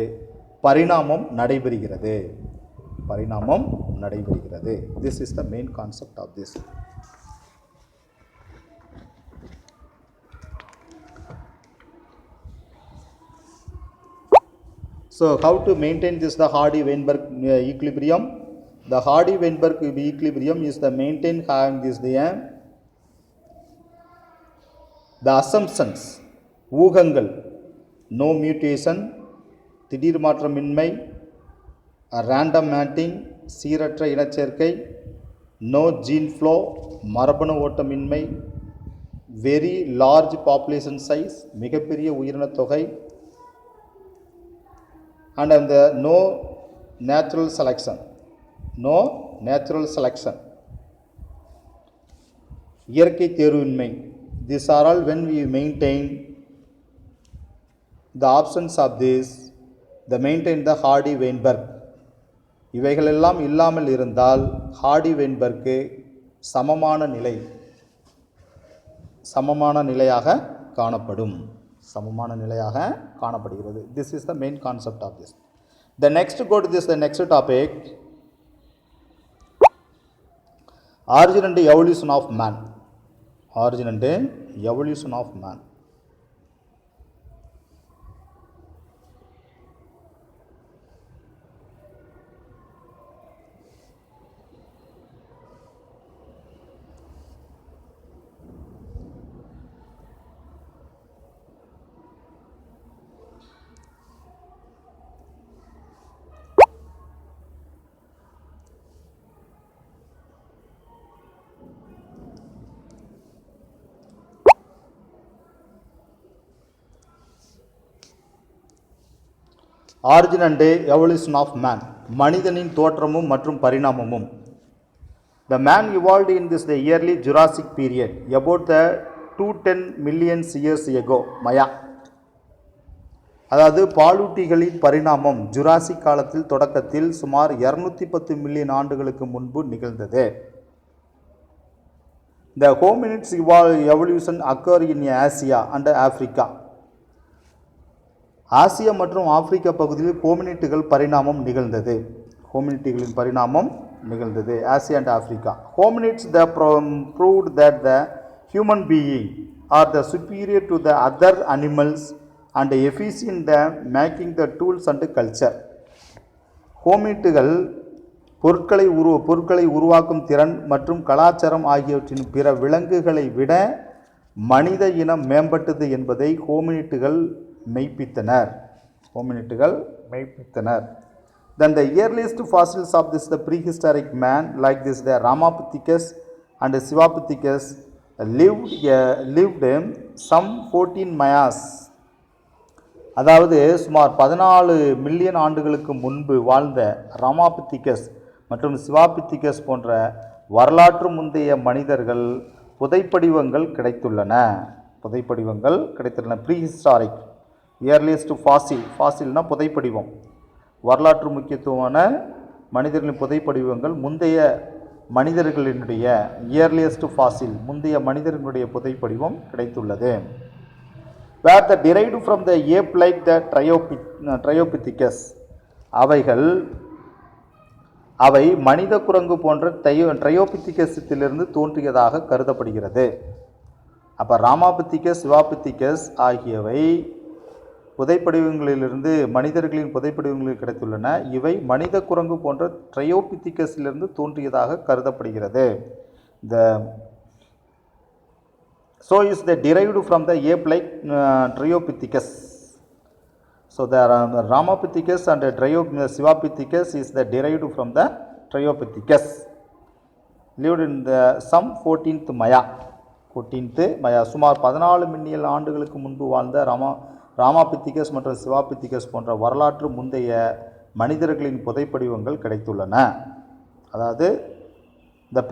பரிணாமம் நடைபெறுகிறது. This is the main concept of this. So how to maintain this the Hardy-Weinberg equilibrium? The Hardy-Weinberg equilibrium is the maintain having this the assumptions, ஊகங்கள், no mutation, திடீர் மாற்றமின்மை, random matting, சீரற்ற இனச்சேர்க்கை, நோ ஜீன் ஃப்ளோ, மரபணு ஓட்டமின்மை, very large population size, மிகப்பெரிய உயிரினத்தொகை, and அந்த no natural selection, இயற்கை தேர்வின்மை. These are all when we maintain the absence of this, the maintain the Hardy-Weinberg. இவைகளெல்லாம் இல்லாமல் இருந்தால் Hardy-Weinberg சமமான நிலையாக காணப்படுகிறது. This is the main concept of this. The next go to this, the next topic, origin and evolution of man. Origin and evolution of man, மனிதனின் தோற்றமும் மற்றும் பரிணாமமும். The man evolved in this the early Jurassic period about the 210 million years ago. அதாவது பாலூட்டிகளின் பரிணாமம் Jurassic காலத்தில் தொடக்கத்தில் சுமார் 210 million ஆண்டுகளுக்கு முன்பு நிகழ்ந்தது. The hominids evolution occur in Asia and Africa. Asia மற்றும் ஆப்பிரிக்கா பகுதியில் ஹோமினிட்டுகளின் பரிணாமம் நிகழ்ந்தது. Asia and Africa. Hominids proved that the human being are the superior to the other animals and efficient in making the tools and culture. ஹோமினிட்டுகள் பொருட்களை உருவாக்கும் திறன் மற்றும் கலாச்சாரம் ஆகியவற்றின் பிற விலங்குகளை விட மனித இனம் மேம்பட்டது என்பதை ஹோமினிட்டுகள் மெய்ப்பித்தனர். Then the earliest fossils of this the prehistoric man like this the Ramapithecus and Sivapithecus lived some 14 mayas. அதாவது சுமார் 14 மில்லியன் ஆண்டுகளுக்கு முன்பு வாழ்ந்த ராமாபித்திகஸ் மற்றும் சிவாபித்திகஸ் போன்ற வரலாற்று முந்தைய மனிதர்கள் புதைப்படிவங்கள் கிடைத்துள்ளன. ப்ரீஹிஸ்டாரிக் இயர்லியஸ்ட் ஃபாசில்னா புதைப்படிவம். வரலாற்று முக்கியத்துவமான மனிதர்களின் புதைப்படிவங்கள் முந்தைய மனிதர்களினுடைய இயர்லியஸ்ட் ஃபாசில் முந்தைய மனிதர்களுடைய புதைப்படிவம் கிடைத்துள்ளது. where the derived from the ape like the Triopithecus. அவை மனித குரங்கு போன்ற ட்ரையோபித்திகஸிலிருந்து தோன்றியதாக கருதப்படுகிறது. அப்போ ராமாபித்திகஸ், சிவாபித்திகஸ் ஆகியவை புதைப்படிவங்களிலிருந்து மனிதர்களின் புதைப்படிவங்களில் கிடைத்துள்ளன. இவை மனித குரங்கு போன்ற ட்ரையோபித்திகஸிலிருந்து தோன்றியதாக கருதப்படுகிறது. So is the derived from the ape like Triopithecus. So the Ramapithecus and Sivapithecus is the derived from the Dryopithecus. Lived in the some 14th Maya. 14th Maya. சுமார் 14 மில்லியன் ஆண்டுகளுக்கு முன்பு வாழ்ந்த ராமாபித்திகஸ் மற்றும் சிவாபித்திகஸ் போன்ற வரலாற்று முந்தைய மனிதர்களின் புதைப்படிவங்கள் கிடைத்துள்ளன. அதாவது the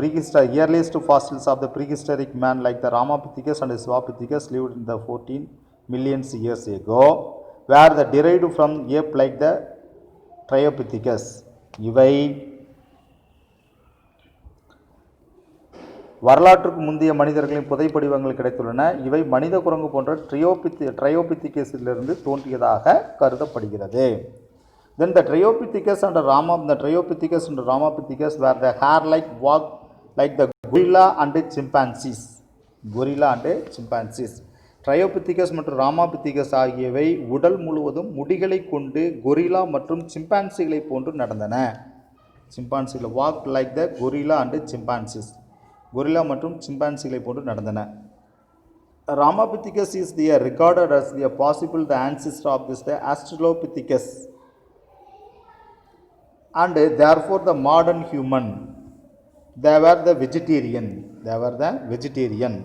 earliest fossils of the prehistoric man like the Ramapithecus and Sivapithecus lived in the 14 million years ago, where the derived from ape like the Dryopithecus. இவை வரலாற்றுக்கு முந்தைய மனிதர்களின் புதைப்படிவங்கள் கிடைத்துள்ளன. இவை மனித குரங்கு போன்ற ட்ரையோபித்திகஸிலிருந்து தோன்றியதாக கருதப்படுகிறது. Then the Dryopithecus and Ramapithecus were the hair-like walk like the gorilla and chimpanzees. Dryopithecus மற்றும் ராமாபித்திகஸ் ஆகியவை உடல் முழுவதும் முடிகளை கொண்டு கொரில்லா மற்றும் சிம்பான்சிகளை போன்று நடந்தன. சிம்பான்சிகளை walk like the gorilla and chimpanzees. Gorilla மற்றும் சிம்பான்சிகளை போன்று நடந்தன. Ramapithecus is regarded as the possible ancestor of the Australopithecus and therefore the modern human. They were the vegetarian. Therefore the vegetarian.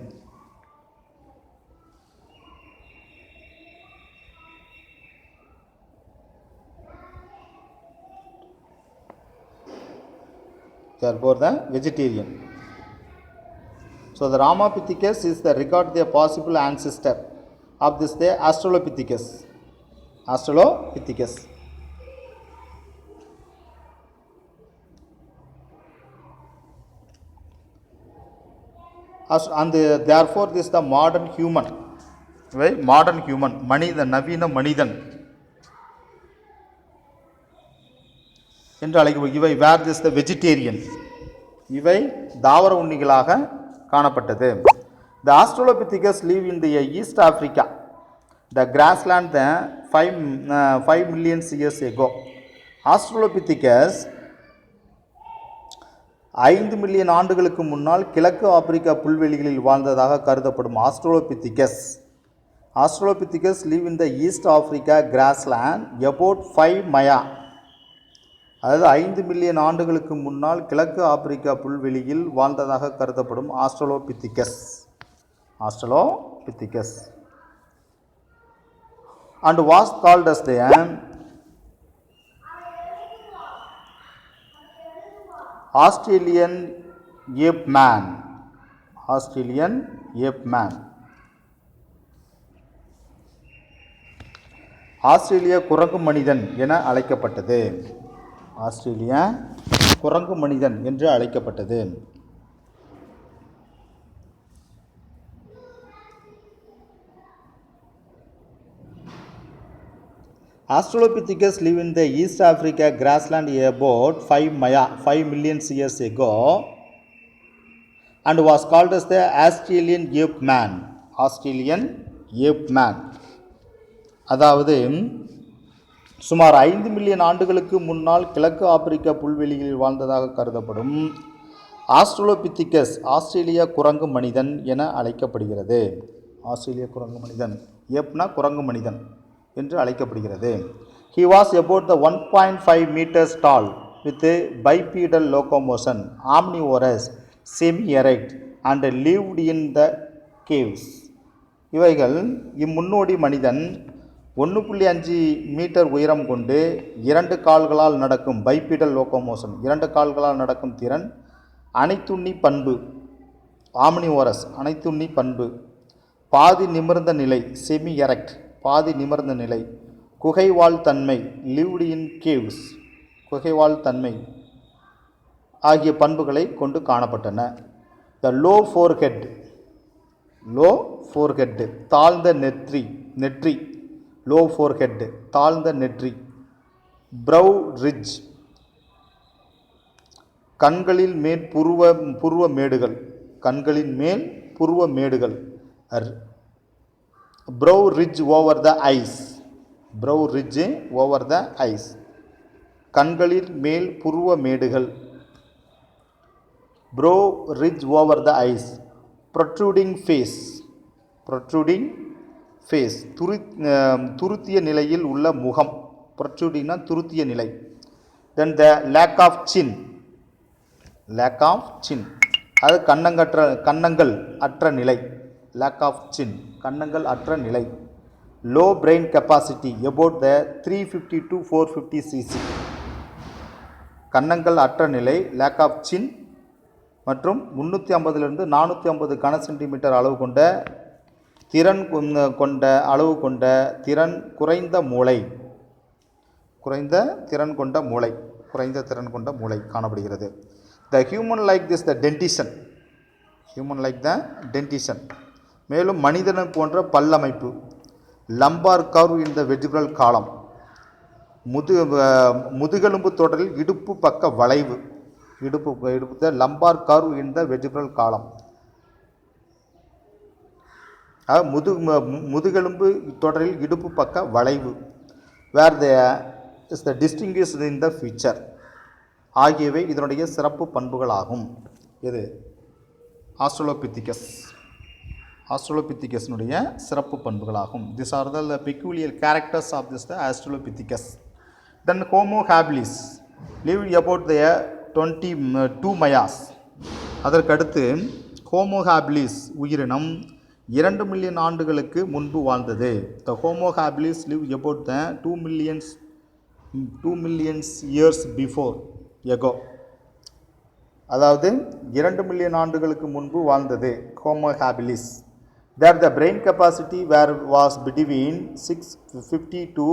So the Ramapithecus is regarded the possible ancestor of the Australopithecus. And therefore this is the modern human. Right? Modern human, நவீன மனிதன் என்று அழைக்கப்படும். இவை வேர் this the vegetarian, இவை தாவர உண்ணிகளாக காணப்பட்டது. The Australopithecus live in the East Africa, the grassland 5 million years ago. Australopithecus 5 million ஆண்டுகளுக்கு முன்னால் கிழக்கு ஆப்பிரிக்கா புல்வெளிகளில் வாழ்ந்ததாக கருதப்படும் Australopithecus live in the East Africa grassland about 5 Maya. அதாவது 5 மில்லியன் ஆண்டுகளுக்கு முன்னால் கிழக்கு ஆப்பிரிக்கா புல்வெளியில் வாழ்ந்ததாக கருதப்படும் Australopithecus and was called as the Australian ape man. ஆஸ்திரேலிய குரங்கு மனிதன் என அழைக்கப்பட்டது. ஆஸ்திரேலியா குரங்கு மனிதன் என்று அழைக்கப்பட்டது. Australopithecus live in the East Africa grassland about 5 million years ago and was called as the Australian ape man. அதாவது சுமார் 5 மில்லியன் ஆண்டுகளுக்கு முன்னால் கிழக்கு ஆப்பிரிக்கா புல்வெளிகளில் வாழ்ந்ததாக கருதப்படும் ஆஸ்ட்ரலோபித்திகஸ் ஆஸ்திரேலிய குரங்கு மனிதன் என அழைக்கப்படுகிறது. ஆஸ்திரேலிய குரங்கு மனிதன், ஏப்னா குரங்கு மனிதன் என்று அழைக்கப்படுகிறது. He was about the 1.5 meters tall with bipedal locomotion, omnivorous, semi-erect and lived in the caves. இவைகள் இம்முன்னோடி மனிதன் 1.5 மீட்டர் உயரம் கொண்டு 2 கால்களால் நடக்கும் பைபீடல் லோகோமோஷன், 2 கால்களால் நடக்கும் திறன், அனைத்துண்ணி பண்பு ஆம்னிவோரஸ் அனைத்துண்ணி பண்பு, பாதி நிமிர்ந்த நிலை செமி எரெக்ட் பாதி நிமிர்ந்த நிலை, குகைவாழ் தன்மை லிவ்டு இன் கேவ்ஸ் குகைவாழ் தன்மை ஆகிய பண்புகளை கொண்டு காணப்பட்டன. த லோ ஃபோர்ஹெட் தாழ்ந்த நெற்றி லோ ஃபோர்ஹெட் தாழ்ந்த நெற்றி, ப்ரவ் ரிட்ஜ் கண்களின் மேல் புருவ மேடுகள் brow ridge over the eyes கண்களின் மேல் புருவ மேடுகள், brow ridge over the eyes, protruding face, துருத்திய நிலையில் உள்ள முகம், ப்ரொட்ரூடிங்னா துருத்திய நிலை. Then the lack of chin, lack of chin அது கன்னங்கள் அற்ற நிலை, லேக் ஆஃப் சின் கன்னங்கள் அற்ற நிலை. Low brain capacity about the 350 to 450 cc, கன்னங்கள் அற்ற நிலை, லேக் ஆஃப் சின் மற்றும் 350 450 கன சென்டிமீட்டர் அளவு கொண்ட திறன் குறைந்த மூளை, குறைந்த திறன் கொண்ட மூளை காணப்படுகிறது. The human like this the dentition, human like the dentition, மேலும் மனிதனை போன்ற பல்லமைப்பு, lumbar curve in the vertebral column, முதுகெலும்பு தொடரில் இடுப்பு பக்க வளைவு, இடுப்பு lumbar curve in the vertebral column, முதுகெலும்பு தொடரில் இடுப்பு பக்க வளைவு. where there is the distinguished in the feature, ஆகியவை இதனுடைய சிறப்பு பண்புகளாகும். இது ஆஸ்ட்ரலோபித்திகஸ்னுடைய சிறப்பு பண்புகளாகும். These are the peculiar characters of this the Australopithecus. Then Homo habilis lived about the 22 mayas. அதற்கடுத்து ஹோமோ ஹாபிலிஸ் உயிரினம் 2 மில்லியன் ஆண்டுகளுக்கு முன்பு வாழ்ந்தது. The Homo habilis lived about the 2 million years before ago, அதாவது 2 மில்லியன் ஆண்டுகளுக்கு முன்பு வாழ்ந்தது homo habilis. There the brain capacity was between 650 to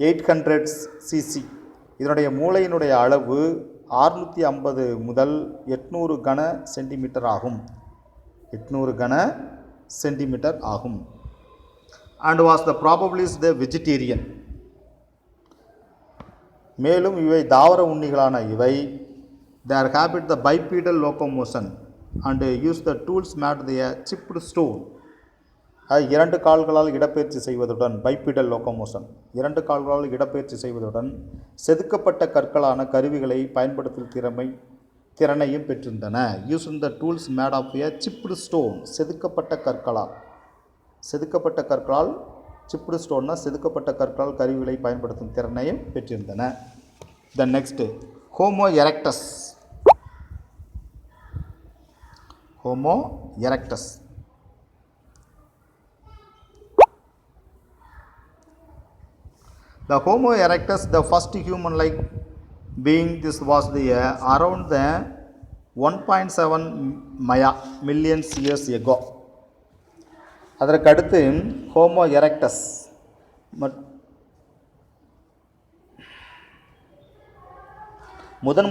800 cc. இதனுடைய மூளையினுடைய அளவு 650 முதல் 800 கன சென்டிமீட்டர் ஆகும், 800 கன சென்டிமீட்டர் ஆகும். And was the probably the vegetarian, மேலும் இவை தாவர உண்ணிகளான இவை their habit the bipedal locomotion and use the tools made the chipped stone, இரண்டு கால்களால் இடப்பெயர்ச்சி செய்வதுடன் பைபிடல் லோகோமோஷன், இரண்டு கால்களால் இடப்பெயர்ச்சி செய்வதுடன் செதுக்கப்பட்ட கற்களான கருவிகளை பயன்படுத்தும் திறனையும் பெற்றிருந்தன. Use the tools made of a chipped stone, செதுக்கப்பட்ட கற்களால் சிப்டு ஸ்டோன்னா செதுக்கப்பட்ட கற்களால் கருவிகளை பயன்படுத்தும் திறனையும் பெற்றிருந்தன. The next Homo erectus. Homo erectus The Homo erectus, the first human-like being, this was the around the 1.7 million years ago. அதற்கடுத்து ஹோமோ எரெக்டஸ்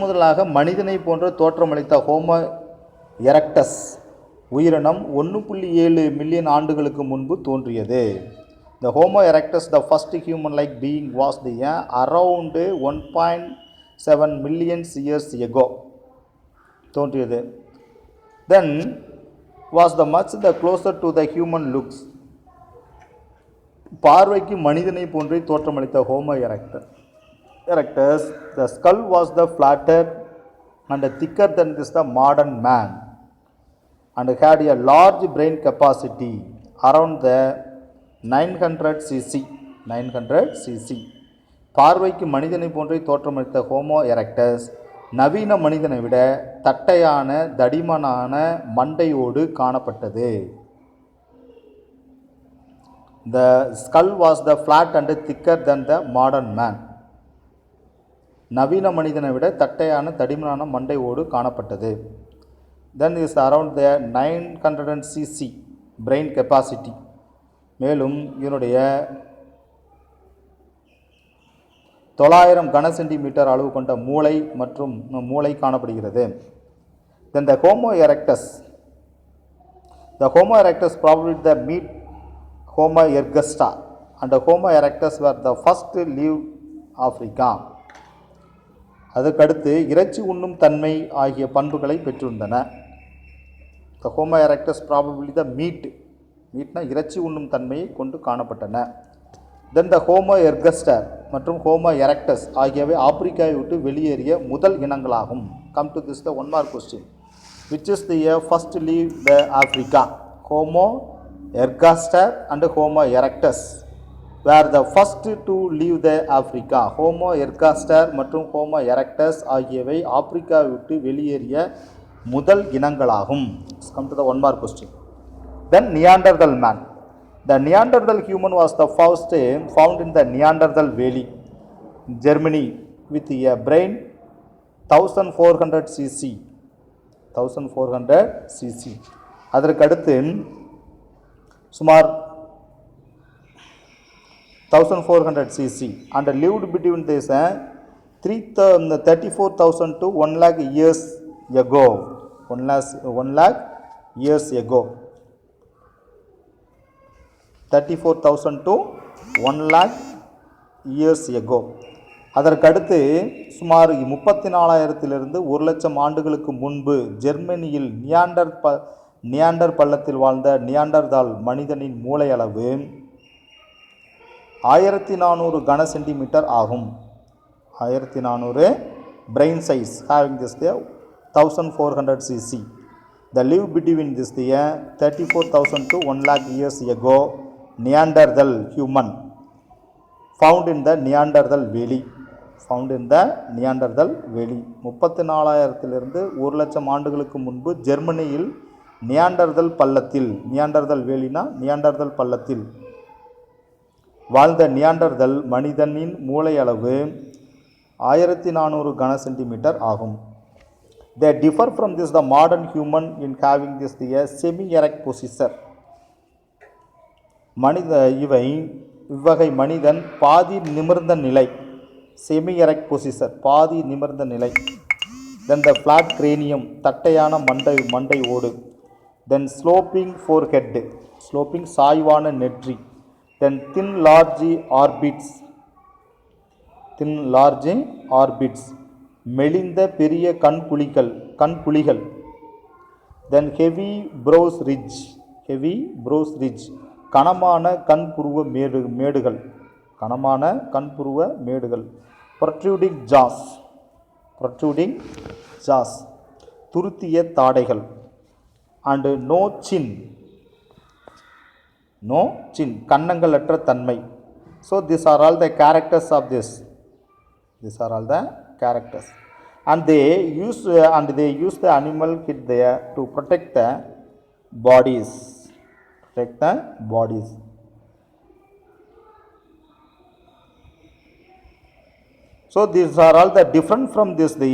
முதலாக மனிதனை போன்ற தோற்றமளித்த ஹோமோ எரெக்டஸ் உயிரினம் 1.7 மில்லியன் ஆண்டுகளுக்கு முன்பு தோன்றியது. The Homo erectus, the first human-like being, was the around 1.7 million years ago தோன்றியது. Then was the much the closer to the human looks, பார்வைக்கு மனிதனை போன்றே தோற்றமளித்த Homo erectus, the skull was the flatter and thicker than this the modern man, and had a large brain capacity around the 900 cc. பார்வைக்கு மனிதனை போன்றே தோற்றமளித்த homo erectus நவீன மனிதனை விட தட்டையான தடிமனான மண்டையோடு காணப்பட்டது. The skull was the flat and thicker than the modern man. நவீன மனிதனை விட தட்டையான தடிமனான மண்டையோடு காணப்பட்டது. Then is around the 900 cc brain capacity. மேலும் இதனுடைய 900 கன சென்டிமீட்டர் அளவு கொண்ட மூளை காணப்படுகிறது. Then the Homo erectus probably the meet Homo ergaster and the Homo erectus were the first live Africa. அதற்கடுத்து இறைச்சி உண்ணும் தன்மை ஆகிய பண்புகளை பெற்றிருந்தன. The Homo erectus probably the மீட்னா இறைச்சி உண்ணும் தன்மையை கொண்டு காணப்பட்டன. தென் த ஹோமோ எர்கஸ்டர் மற்றும் ஹோமோ எரெக்டஸ் ஆகியவை ஆப்பிரிக்காவை விட்டு வெளியேறிய முதல் இனங்களாகும். Come to this the one more question, which is the first leave the Africa, Homo ergaster and Homo erectus were the first to leave the Africa. Homo ergaster மற்றும் Homo erectus ஆகியவை ஆப்பிரிக்காவை விட்டு வெளியேறிய முதல் இனங்களாகும். Come to the one more question. Then Neanderthal man. The Neanderthal human was the first found in the Neanderthal Valley, Germany, with a brain 1400 cc. 1400 cc. அதற்கு அடுத்து சுமார் 1400 cc and lived between this 34,000 to 1 lakh years ago. 1 lakh years ago. 34,000 to 1 lakh years ago. அதற்கடுத்து சுமார் 34,000 1 லட்சம் ஆண்டுகளுக்கு முன்பு ஜெர்மனியில் நியாண்டர் பள்ளத்தில் வாழ்ந்த நியாண்டர்தால் மனிதனின் மூளை அளவு 1400 கன சென்டிமீட்டர் ஆகும். 1400 brain size having this 1400 cc. The live between this 34,000 to 1 lakh years ago. Neanderthal human found in the Neanderthal Valley. Found in the Neanderthal Valley. 34,000 1 லட்சம் ஆண்டுகளுக்கு முன்பு ஜெர்மனியில் நியாண்டர்தல் பள்ளத்தில், நியாண்டர்தல் வேலினா நியாண்டர்தல் பள்ளத்தில் வாழ்ந்த நியாண்டர்தல் மனிதனின் மூளை அளவு 1400 கன சென்டிமீட்டர் ஆகும். They differ from this the modern human in having this the semi-erect posture. இவ்வகை மனிதன் பாதி நிமிர்ந்த நிலை, semi-erect posture, பாதி நிமிர்ந்த நிலை. Then the flat cranium, தட்டையான மண்டை ஓடு. Then sloping forehead, sloping சாய்வான நெற்றி. Then thin large orbits, மெலிந்த பெரிய கண்புலிகள். Then heavy brows ridge, கனமான கண்புருவ மேடுகள். Protruding jaws, துருத்திய தாடைகள். And no chin, கன்னங்களற்ற தன்மை. So these are all the characters of this. These are all the characters. And they use the animal kit there to protect the bodies. So these are all the different from this the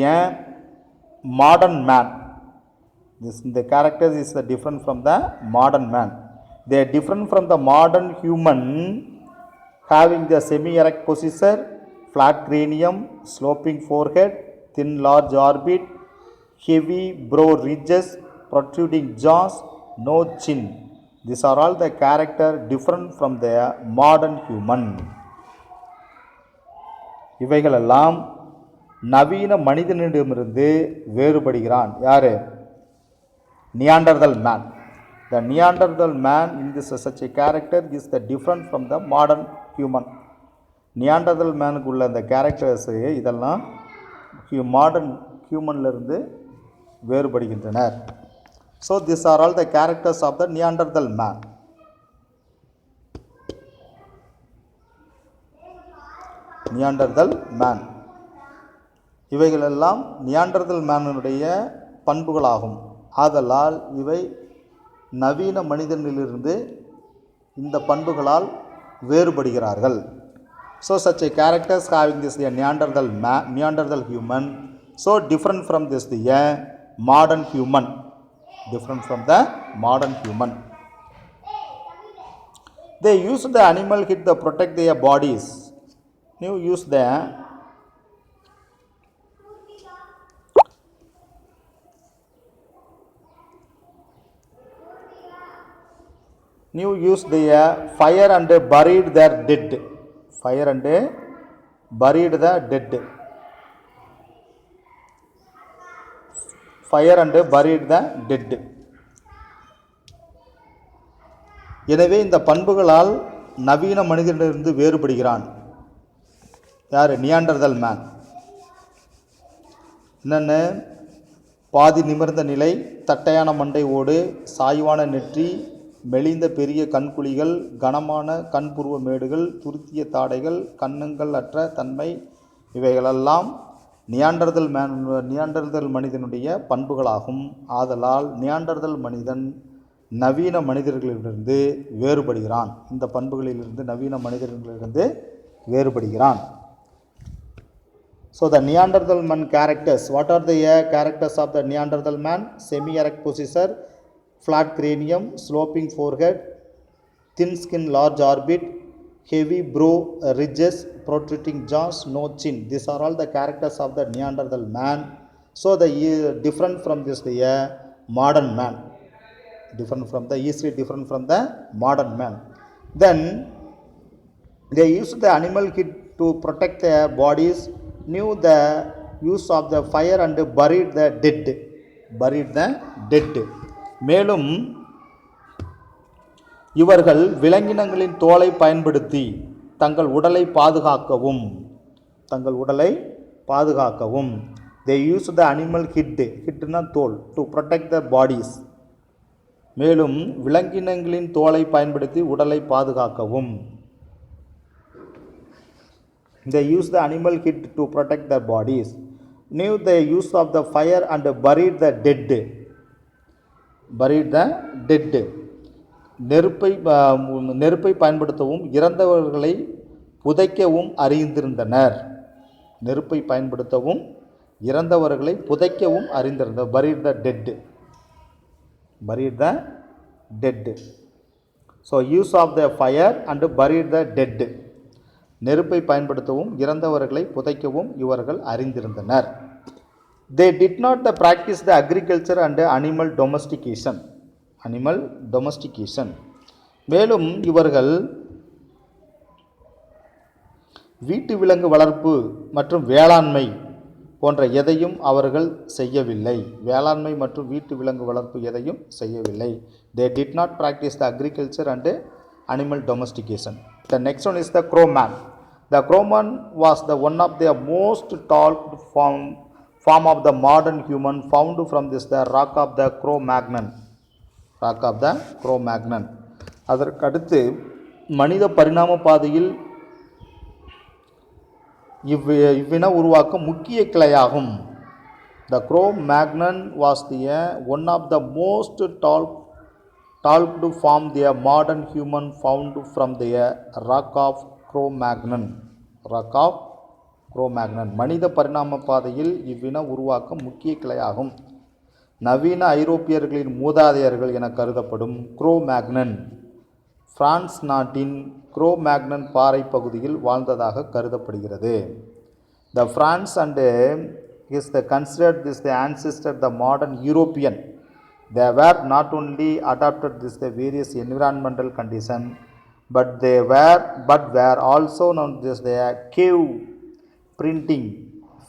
modern man. The characters is different from the modern man. They are different from the modern human having the semi-erect posture, flat cranium, sloping forehead, thin large orbit, heavy brow ridges, protruding jaws, no chin. These are all the character different from the modern human. இவைகளெல்லாம் நவீன மனிதனிடமிருந்து வேறுபடுகிறான். யாரு? Neanderthal man. The Neanderthal man in this such a character is the different from the modern human. Neanderthal man உள்ள அந்த characters இதெல்லாம் modern ஹியூமன்லேருந்து வேறுபடுகின்றனர். So these are all the characters of the Neanderthal man. இவைகளெல்லாம் Neanderthal மேனுடைய பண்புகளாகும். ஆதலால் இவை நவீன மனிதனிலிருந்து இந்த பண்புகளால் வேறுபடுகிறார்கள். So such a characters having this the Neanderthal human, so different from this the modern human. They use the animal kit to protect their bodies. New use the fire and buried their dead. Fire and buried the dead. எனவே இந்த பண்புகளால் நவீன மனிதனிலிருந்து வேறுபடுகிறான். யார்? Neanderthal man. என்னென்ன? பாதி நிமிர்ந்த நிலை, தட்டையான மண்டை ஓடு, சாய்வான நெற்றி, மெலிந்த பெரிய கண்குழிகள், கனமான கண்புருவ மேடுகள், துருத்திய தாடைகள், கன்னங்கள் அற்ற தன்மை, இவைகளெல்லாம் நியாண்டர்தல் மனிதனுடைய பண்புகளாகும். ஆதலால் நியாண்டர்தல் மனிதன் நவீன மனிதர்களிலிருந்து வேறுபடுகிறான். இந்த பண்புகளிலிருந்து நவீன மனிதர்களிலிருந்து வேறுபடுகிறான். So the Neanderthal man characters. What are the characters of the Neanderthal man? Semi-erect possessor, flat cranium, sloping forehead, thin skin, large orbit, heavy brow ridges, protruding jaws, no chin. These are all the characters of the Neanderthal man. So the different from this the modern man. Easily different from the modern man. Then they used the animal head to protect their bodies, knew the use of the fire and buried the dead. மேலும் இவர்கள் விலங்கினங்களின் தோலை பயன்படுத்தி தங்கள் உடலை பாதுகாக்கவும் they used the animal hidனா தோல் to protect the bodies. மேலும் விலங்கினங்களின் தோலை பயன்படுத்தி உடலை பாதுகாக்கவும் they used the animal head to protect their bodies, knew the use of the fire and buried the dead. நெருப்பை பயன்படுத்தவும் இறந்தவர்களை புதைக்கவும் அறிந்திருந்தனர். buried the dead. So use of the fire and buried the dead. நெருப்பை பயன்படுத்தவும் இறந்தவர்களை புதைக்கவும் இவர்கள் அறிந்திருந்தனர். They did not practice the agriculture and animal domestication. மேலும் இவர்கள் வீட்டு விலங்கு வளர்ப்பு மற்றும் வேளாண்மை போன்ற எதையும் அவர்கள் செய்யவில்லை. They did not practice the agriculture and animal domestication. The next one is the Cro-Man. The Cro-Man was the one of the most talked form of the modern human found from the rock of the Cro-Magnon. அதற்கடுத்து மனித பரிணாம பாதையில் இவ்வின உருவாக்கம் முக்கிய கிளையாகும். The Cro-Magnon was one of the most talked form the modern human found from the rock of Cro-Magnon. மனித பரிணாம பாதையில் இவ்வின உருவாக்கம் முக்கிய கிளையாகும். நவீன ஐரோப்பியர்களின் மூதாதையர்கள் என கருதப்படும் Cro-Magnon பிரான்ஸ் நாட்டின் Cro-Magnon பாறை பகுதியில் வாழ்ந்ததாக கருதப்படுகிறது. The France and is considered the ancestor the modern European. They were not only adapted the various environmental conditions, but were also known as the cave printing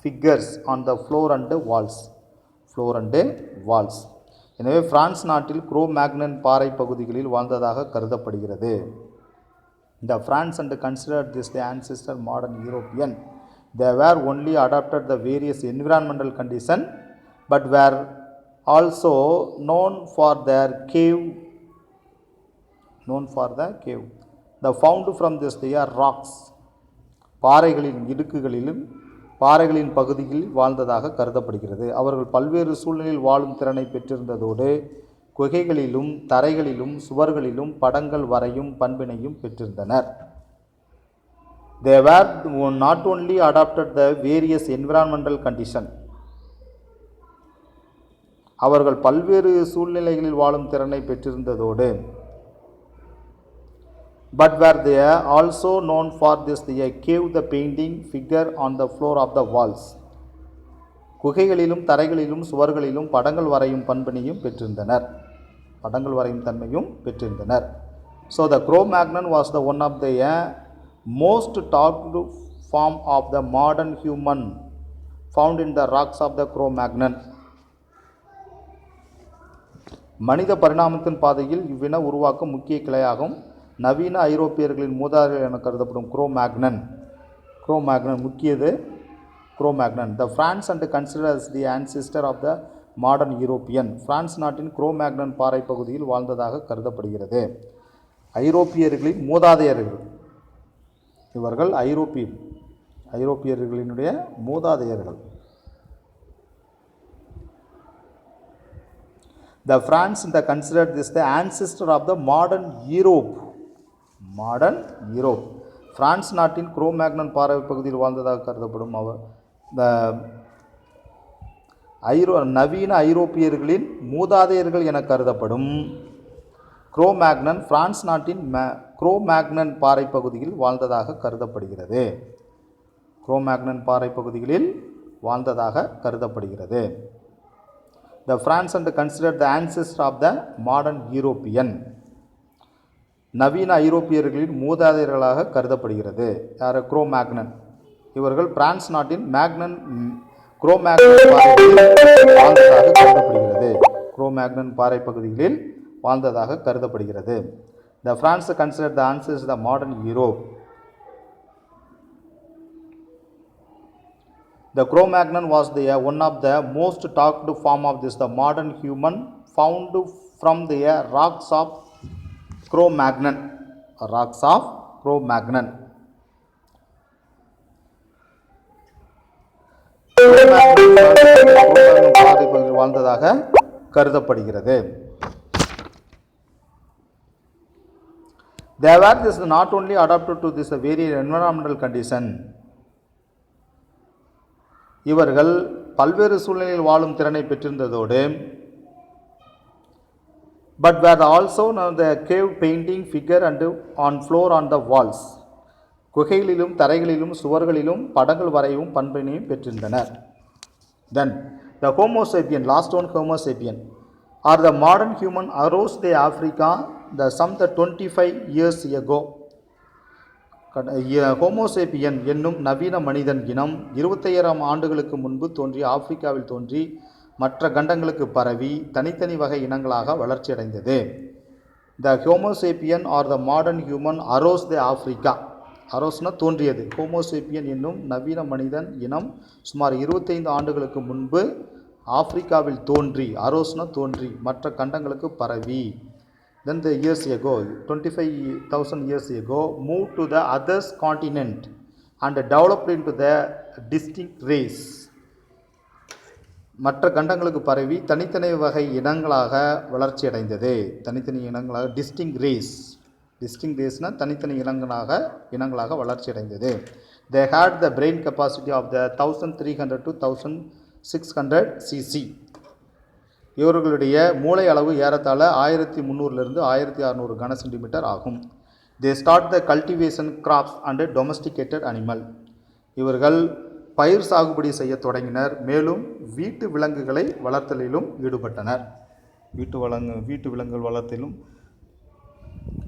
figures on the floor and walls. எனவே France நாட்டில் Cro-Magnon பாறை பகுதிகளில் வாழ்ந்ததாக கருதப்படுகிறது. The France and considered the ancestor modern European. They were only adapted the various environmental conditions, but were also known for their cave. The found from this they are rocks. பாறைகளின் பகுதியில் வாழ்ந்ததாக கருதப்படுகிறது. அவர்கள் பல்வேறு சூழ்நிலையில் வாழும் திறனை பெற்றிருந்ததோடு குகைகளிலும் தரைகளிலும் சுவர்களிலும் படங்கள் வரையும் பண்பினையும் பெற்றிருந்தனர். They were not only adapted the various environmental conditions. அவர்கள் பல்வேறு சூழ்நிலைகளில் வாழும் திறனை பெற்றிருந்ததோடு but were they also known for this they cave the painting figure on the floor of the walls. குகைகளிலும் தரைகளிலும் சுவர்களிலும் படங்கள் வரையும் தன்மையும் பெற்றிருந்தனர். So the Cro-Magnon was the one of the most talked form of the modern human found in the rocks of the Cro-Magnon. மனித பரிணாமத்தின் பாதையில் இவ்வின உருவாக்கம் முக்கிய கிளையாகும். நவீன ஐரோப்பியர்களின் மூதாதையர்கள் என கருதப்படும் Cro-Magnon முக்கியது Cro-Magnon. The France and considered as the ancestor of the modern European France நாட்டின் Cro-Magnon பாறை பகுதியில் வாழ்ந்ததாக கருதப்படுகிறது. ஐரோப்பியர்களின் மூதாதையர்கள் இவர்கள் ஐரோப்பியர்களினுடைய மூதாதையர்கள். The France considered this the ancestor of the modern Europe. France நாட்டின் குரோமேக்னன் பாறை பகுதியில் வாழ்ந்ததாக கருதப்படும் அவர் நவீன ஐரோப்பியர்களின் மூதாதையர்கள் என கருதப்படும் குரோமேக்னன் பிரான்ஸ் நாட்டின் குரோமேக்னன் பாறை பகுதியில் வாழ்ந்ததாக கருதப்படுகிறது. குரோமேக்னன் பாறை பகுதிகளில் வாழ்ந்ததாக கருதப்படுகிறது. The France considered the ancestor of the modern European. நவீன ஐரோப்பியர்களின் மூதாதையர்களாக கருதப்படுகிறது. யார்? குரோமேக்னன். இவர்கள் பிரான்ஸ் நாட்டின் குரோமேக்னன் பாறைகளில் வாழ்ந்ததாக கருதப்படுகிறது. குரோமேக்னன் பாறை பகுதிகளில் வாழ்ந்ததாக கருதப்படுகிறது. The France considered the ancestors of the modern Europe. The Cro-Magnon was one of the most talked form of this the modern human found from the rocks of Cro-Magnon. வாழ்ந்ததாக கருதப்படுகிறது. They were this not only adapted to this very environmental condition. இவர்கள் பல்வேறு சூழ்நிலையில் வாழும் திறனை பெற்றிருந்ததோடு but were also the cave painting figure and on floor on the walls. குகைகளிலும் தரைகளிலும் சுவர்களிலும் படங்கள் வரையும் பண்பினையும் பெற்றிருந்தனர். Then the Homo sapien, last one Homo sapien, or the modern human arose the Africa some 25 years ago. Homo sapien என்னும் நவீன மனிதன் இனம் 25,000 ஆண்டுகளுக்கு முன்பு தோன்றி ஆப்பிரிக்காவில் தோன்றி மற்ற கண்டங்களுக்கு பரவி தனித்தனி வகை இனங்களாக வளர்ச்சியடைந்தது. The Homo sapien are the modern human arose the Africa. அரோஸ்னா தோன்றியது. ஹோமோசேப்பியன் என்னும் நவீன மனிதன் இனம் சுமார் 25 ஆண்டுகளுக்கு முன்பு ஆப்பிரிக்காவில் தோன்றி, அரோஸ்னா தோன்றி, மற்ற கண்டங்களுக்கு பரவி. Then the years ago, 25,000 years ago, moved to the other continent and developed into the distinct race. மற்ற கண்டங்களுக்கு பரவி தனித்தனி வகை இனங்களாக வளர்ச்சி அடைந்தது. தனித்தனி இனங்களாக டிஸ்டிங்க் ரேஸ்னா தனித்தனி இனங்களாக வளர்ச்சி அடைந்தது. They had the brain capacity of the 1300 to 1600 cc. இவர்களுடைய மூளை அளவு ஏறத்தாழ 1300 1600 கன சென்டிமீட்டர் ஆகும். They start the cultivation crops and domesticated animal. இவர்கள் பயிர் சாகுபடி செய்ய தொடங்கினர், மேலும் வீட்டு விலங்குகளை வளர்த்தலிலும் ஈடுபட்டனர். வீட்டு விலங்குகள் வளர்த்தலிலும்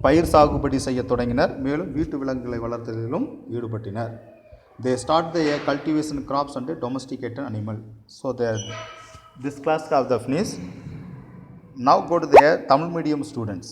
பயிர் சாகுபடி செய்ய தொடங்கினர், மேலும் வீட்டு விலங்குகளை வளர்த்தலிலும் ஈடுபட்டனர். They start the cultivation crops and domesticated animal. So this class have the finish. Now go to the Tamil medium students.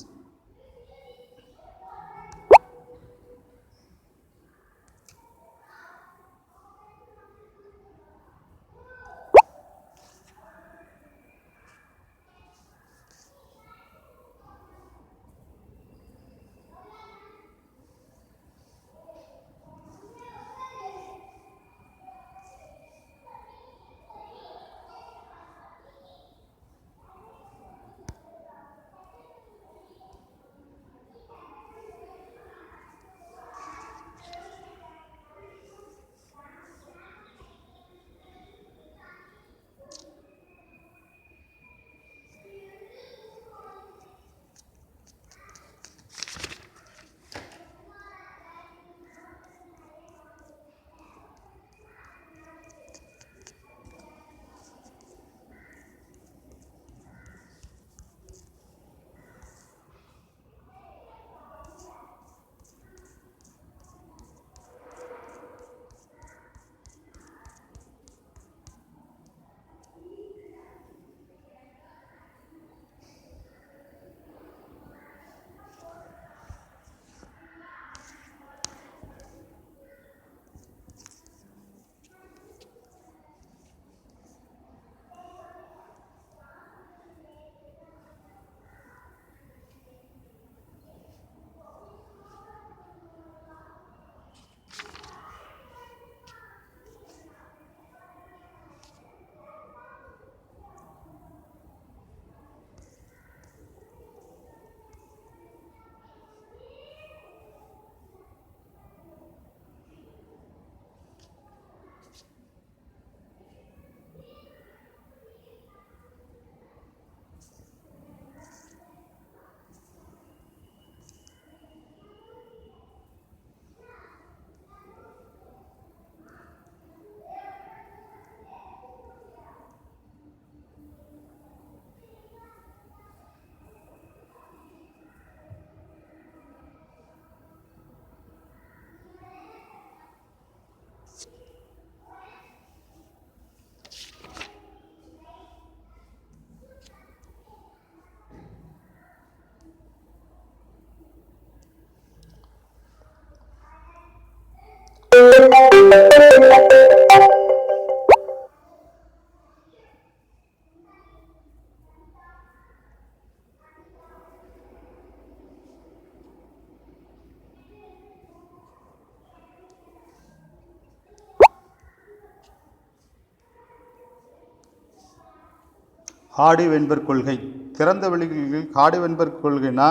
Hardy Weinberg கொள்கை. திறந்த வெளிகளில் ஹார்டி வெயின்பெர்க் கொள்கைனா,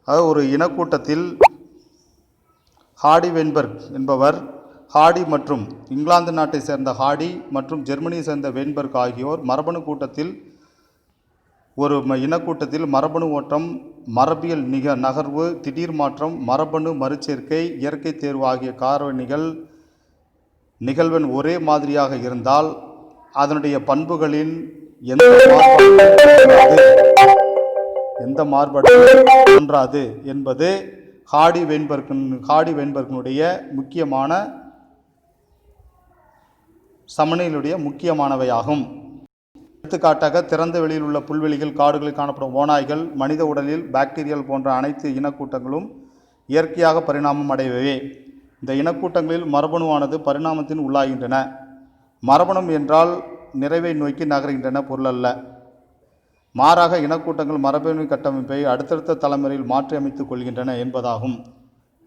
அதாவது ஒரு இனக்கூட்டத்தில் ஹார்டி வெயின்பெர்க் என்பவர் ஹார்டி மற்றும் இங்கிலாந்து நாட்டை சேர்ந்த ஹார்டி மற்றும் ஜெர்மனியை சேர்ந்த வெயின்பெர்க் ஆகியோர் மரபணு கூட்டத்தில் ஒரு இனக்கூட்டத்தில் மரபணு ஓட்டம், மரபியல் நகர்வு, திடீர் மாற்றம், மரபணு மறுசேர்க்கை, இயற்கை தேர்வு ஆகிய காரணிகள் நிகழ்வெண் ஒரே மாதிரியாக இருந்தால் அதனுடைய பண்புகளின் எந்த மாறுபாடும் தோன்றாது என்பது ஹார்டி வெயின்பெர்க்கினுடைய முக்கியமான சமநிலையுடைய முக்கியமானவையாகும். எடுத்துக்காட்டாக, திறந்த வெளியில் உள்ள புல்வெளிகள், காடுகளில் காணப்படும் ஓநாய்கள், மனித உடலில் பாக்டீரியால் போன்ற அனைத்து இனக்கூட்டங்களும் இயற்கையாக பரிணாமம் அடையவே. இந்த இனக்கூட்டங்களில் மரபணுவானது பரிணாமத்தின் உள்ளாகின்றன. மரபணு என்றால் நிறைவை நோக்கி நகர்கின்றன பொருள் அல்ல. மாறாக இனக்கூட்டங்கள் மரபணு கட்டமைப்பை அடுத்தடுத்த தலைமுறையில் மாற்றி அமைத்துக் கொள்கின்றன என்பதாகும்.